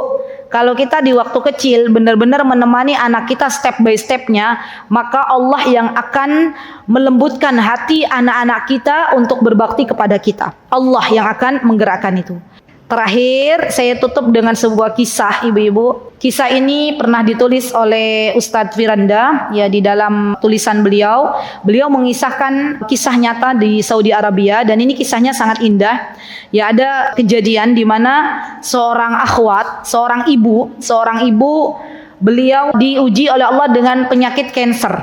kalau kita di waktu kecil benar-benar menemani anak kita step by stepnya, maka Allah yang akan melembutkan hati anak-anak kita untuk berbakti kepada kita. Allah yang akan menggerakkan itu. Terakhir, saya tutup dengan sebuah kisah, ibu-ibu. Kisah ini pernah ditulis oleh Ustadz Firanda, ya, di dalam tulisan beliau. Beliau mengisahkan kisah nyata di Saudi Arabia, dan ini kisahnya sangat indah. Ya, ada kejadian di mana seorang akhwat, seorang ibu, beliau diuji oleh Allah dengan penyakit kanker,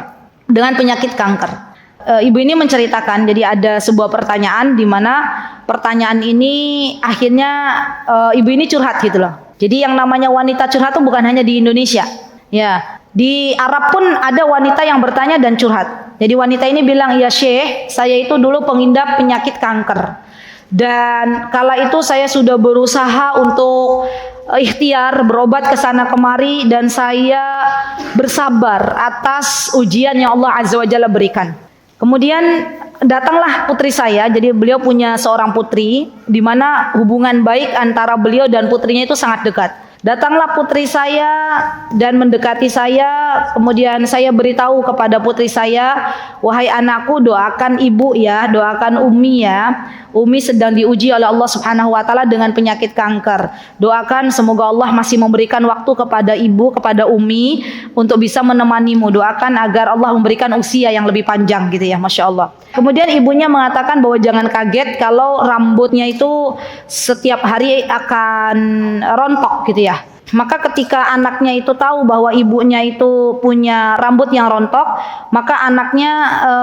dengan penyakit kanker. Ibu ini menceritakan, jadi ada sebuah pertanyaan di mana pertanyaan ini akhirnya ibu ini curhat gitu loh. Jadi yang namanya wanita curhat itu bukan hanya di Indonesia. Ya, di Arab pun ada wanita yang bertanya dan curhat. Jadi wanita ini bilang, "Ya Syekh, saya itu dulu pengidap penyakit kanker. Dan kala itu saya sudah berusaha untuk ikhtiar berobat ke sana kemari dan saya bersabar atas ujian yang Allah Azza wa Jalla berikan. Kemudian datanglah putri saya, jadi beliau punya seorang putri di mana hubungan baik antara beliau dan putrinya itu sangat dekat. Datanglah putri saya dan mendekati saya, kemudian saya beritahu kepada putri saya, wahai anakku, doakan ibu ya, doakan Umi ya. Umi sedang diuji oleh Allah Subhanahu wa taala dengan penyakit kanker. Doakan semoga Allah masih memberikan waktu kepada ibu, kepada Umi untuk bisa menemanimu. Doakan agar Allah memberikan usia yang lebih panjang gitu ya, Masya Allah. Kemudian ibunya mengatakan bahwa jangan kaget kalau rambutnya itu setiap hari akan rontok gitu ya. Maka ketika anaknya itu tahu bahwa ibunya itu punya rambut yang rontok, maka anaknya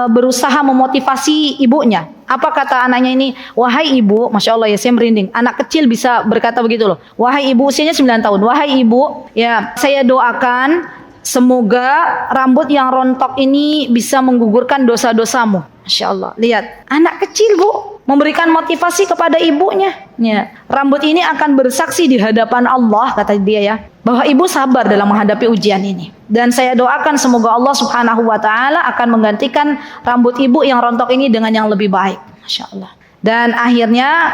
berusaha memotivasi ibunya. Apa kata anaknya ini? Wahai ibu, Masya Allah ya, saya merinding. Anak kecil bisa berkata begitu loh. Wahai ibu, usianya 9 tahun. Wahai ibu, ya saya doakan semoga rambut yang rontok ini bisa menggugurkan dosa-dosamu. Masya Allah, lihat anak kecil, Bu, memberikan motivasi kepada ibunya. Ya, rambut ini akan bersaksi di hadapan Allah, kata dia ya, bahwa ibu sabar dalam menghadapi ujian ini. Dan saya doakan semoga Allah Subhanahu wa taala akan menggantikan rambut ibu yang rontok ini dengan yang lebih baik. Masya Allah. Dan akhirnya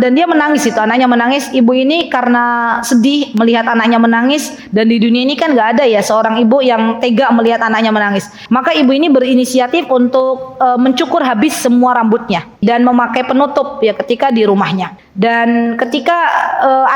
dan dia menangis, itu anaknya menangis. Ibu ini karena sedih melihat anaknya menangis, dan di dunia ini kan nggak ada ya seorang ibu yang tega melihat anaknya menangis. Maka ibu ini berinisiatif untuk mencukur habis semua rambutnya dan memakai penutup ya ketika di rumahnya. Dan ketika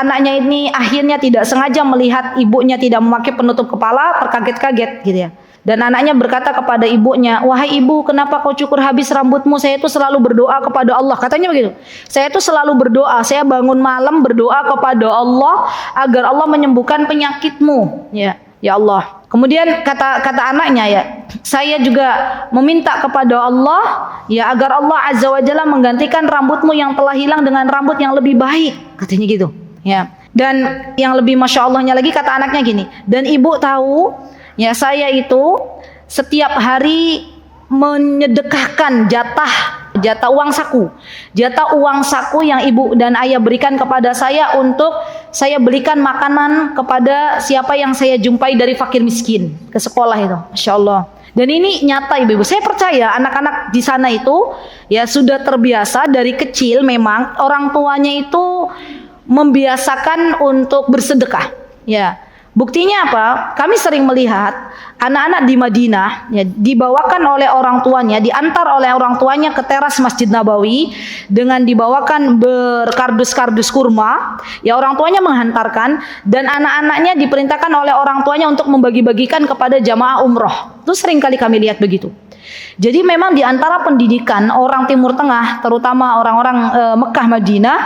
anaknya ini akhirnya tidak sengaja melihat ibunya tidak memakai penutup kepala, terkaget-kaget gitu ya. Dan anaknya berkata kepada ibunya, wahai ibu, kenapa kau cukur habis rambutmu? Saya itu selalu berdoa kepada Allah. Katanya begitu. Saya itu selalu berdoa. Saya bangun malam berdoa kepada Allah agar Allah menyembuhkan penyakitmu. Ya, ya Allah. Kemudian kata anaknya ya, saya juga meminta kepada Allah ya agar Allah Azza wa Jalla menggantikan rambutmu yang telah hilang dengan rambut yang lebih baik. Katanya gitu. Ya. Dan yang lebih Masya Allahnya lagi kata anaknya gini. Dan ibu tahu, ya saya itu setiap hari menyedekahkan jatah uang saku yang ibu dan ayah berikan kepada saya untuk saya belikan makanan kepada siapa yang saya jumpai dari fakir miskin ke sekolah itu. Masya Allah. Dan ini nyata ibu-ibu. Saya percaya anak-anak di sana itu ya sudah terbiasa dari kecil, memang orang tuanya itu membiasakan untuk bersedekah. Ya. Buktinya apa? Kami sering melihat anak-anak di Madinah ya, dibawakan oleh orang tuanya, diantar oleh orang tuanya ke teras Masjid Nabawi dengan dibawakan berkardus-kardus kurma. Ya, orang tuanya menghantarkan dan anak-anaknya diperintahkan oleh orang tuanya untuk membagi-bagikan kepada jamaah umroh. Itu sering kali kami lihat begitu. Jadi memang di antara pendidikan orang Timur Tengah, terutama orang-orang Mekah, Madinah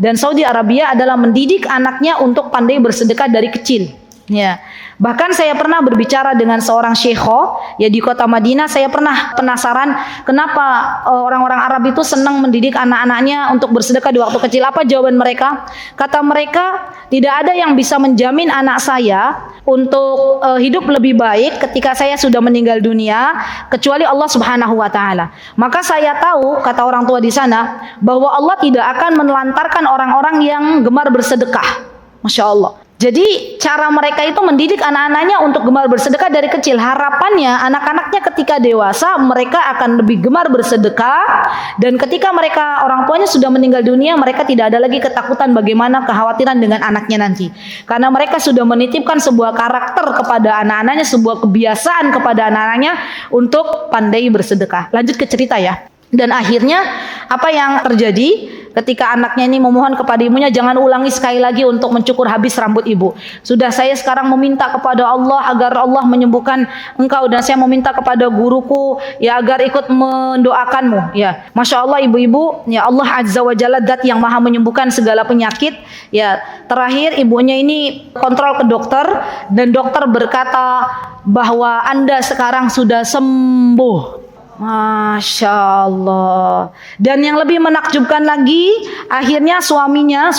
dan Saudi Arabia adalah mendidik anaknya untuk pandai bersedekah dari kecil. Ya, bahkan saya pernah berbicara dengan seorang syekho ya di kota Madinah. Saya pernah penasaran kenapa orang-orang Arab itu senang mendidik anak-anaknya untuk bersedekah di waktu kecil. Apa jawaban mereka? Kata mereka, tidak ada yang bisa menjamin anak saya untuk hidup lebih baik ketika saya sudah meninggal dunia kecuali Allah Subhanahu wa taala. Maka saya tahu, kata orang tua di sana, bahwa Allah tidak akan menelantarkan orang-orang yang gemar bersedekah. Masya Allah. Jadi cara mereka itu mendidik anak-anaknya untuk gemar bersedekah dari kecil. Harapannya anak-anaknya ketika dewasa mereka akan lebih gemar bersedekah, dan ketika mereka orang tuanya sudah meninggal dunia mereka tidak ada lagi ketakutan bagaimana kekhawatiran dengan anaknya nanti. Karena mereka sudah menitipkan sebuah karakter kepada anak-anaknya, sebuah kebiasaan kepada anak-anaknya untuk pandai bersedekah. Lanjut ke cerita ya. Dan akhirnya apa yang terjadi? Ketika anaknya ini memohon kepada ibunya, jangan ulangi sekali lagi untuk mencukur habis rambut ibu. Sudah, saya sekarang meminta kepada Allah agar Allah menyembuhkan engkau, dan saya meminta kepada guruku ya agar ikut mendoakanmu. Ya, Masya Allah ibu-ibu, ya Allah Azza wa Jalla zat yang maha menyembuhkan segala penyakit. Ya, terakhir ibunya ini kontrol ke dokter dan dokter berkata bahwa Anda sekarang sudah sembuh. Masya Allah. Dan yang lebih menakjubkan lagi, akhirnya suaminya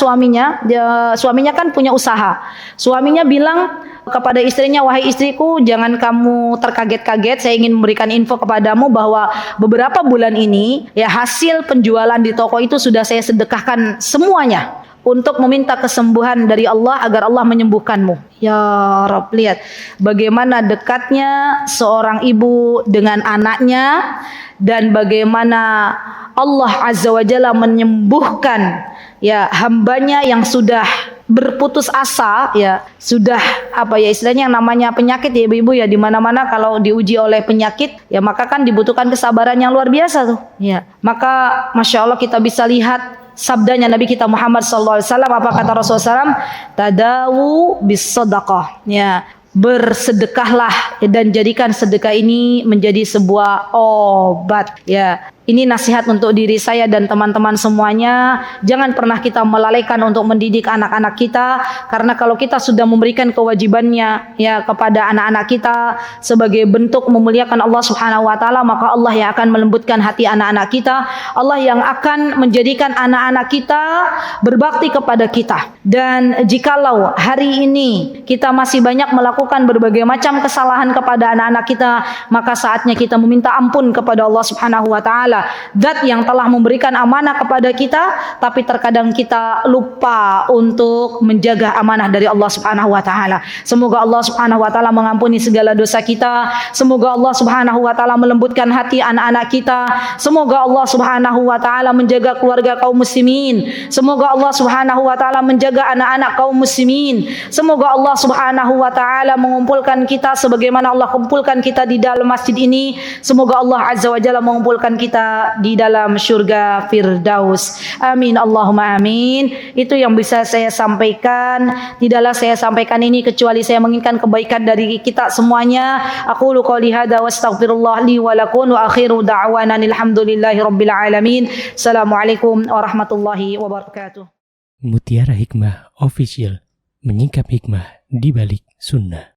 kan punya usaha. Suaminya bilang kepada istrinya, wahai istriku, jangan kamu terkaget-kaget. Saya ingin memberikan info kepadamu bahwa beberapa bulan ini ya hasil penjualan di toko itu sudah saya sedekahkan semuanya untuk meminta kesembuhan dari Allah agar Allah menyembuhkanmu. Ya Rabb, lihat bagaimana dekatnya seorang ibu dengan anaknya dan bagaimana Allah Azza wa Jalla menyembuhkan ya hambanya yang sudah berputus asa, ya sudah istilahnya yang namanya penyakit ya ibu-ibu ya, di mana-mana kalau diuji oleh penyakit ya maka kan dibutuhkan kesabaran yang luar biasa tuh ya. Maka Masya Allah kita bisa lihat sabdanya Nabi kita Muhammad sallallahu alaihi wasallam. Apa kata Rasulullah SAW? Tadawu bis sadaqah. Ya, bersedekahlah dan jadikan sedekah ini menjadi sebuah obat. Ya, ini nasihat untuk diri saya dan teman-teman semuanya. Jangan pernah kita melalaikan untuk mendidik anak-anak kita, karena kalau kita sudah memberikan kewajibannya ya kepada anak-anak kita sebagai bentuk memuliakan Allah Subhanahu wa taala, maka Allah yang akan melembutkan hati anak-anak kita. Allah yang akan menjadikan anak-anak kita berbakti kepada kita. Dan jikalau hari ini kita masih banyak melakukan berbagai macam kesalahan kepada anak-anak kita, maka saatnya kita meminta ampun kepada Allah Subhanahu wa taala, zat yang telah memberikan amanah kepada kita, tapi terkadang kita lupa untuk menjaga amanah dari Allah Subhanahu wa taala. Semoga Allah Subhanahu wa taala mengampuni segala dosa kita. Semoga Allah Subhanahu wa taala melembutkan hati anak-anak kita. Semoga Allah Subhanahu wa taala menjaga keluarga kaum muslimin. Semoga Allah Subhanahu wa taala menjaga anak-anak kaum muslimin. Semoga Allah Subhanahu wa taala mengumpulkan kita sebagaimana Allah kumpulkan kita di dalam masjid ini. Semoga Allah Azza wa Jalla mengumpulkan kita di dalam surga Firdaus. Amin Allahumma amin. Itu yang bisa saya sampaikan. Tidaklah saya sampaikan ini kecuali saya menginginkan kebaikan dari kita semuanya. Aqulu qouli hadza wa astaghfirullah li wa lakum wa akhiru da'wana alhamdulillahi rabbil alamin. Assalamualaikum warahmatullahi wabarakatuh. Mutiara Hikmah Official, menyingkap hikmah di balik sunnah.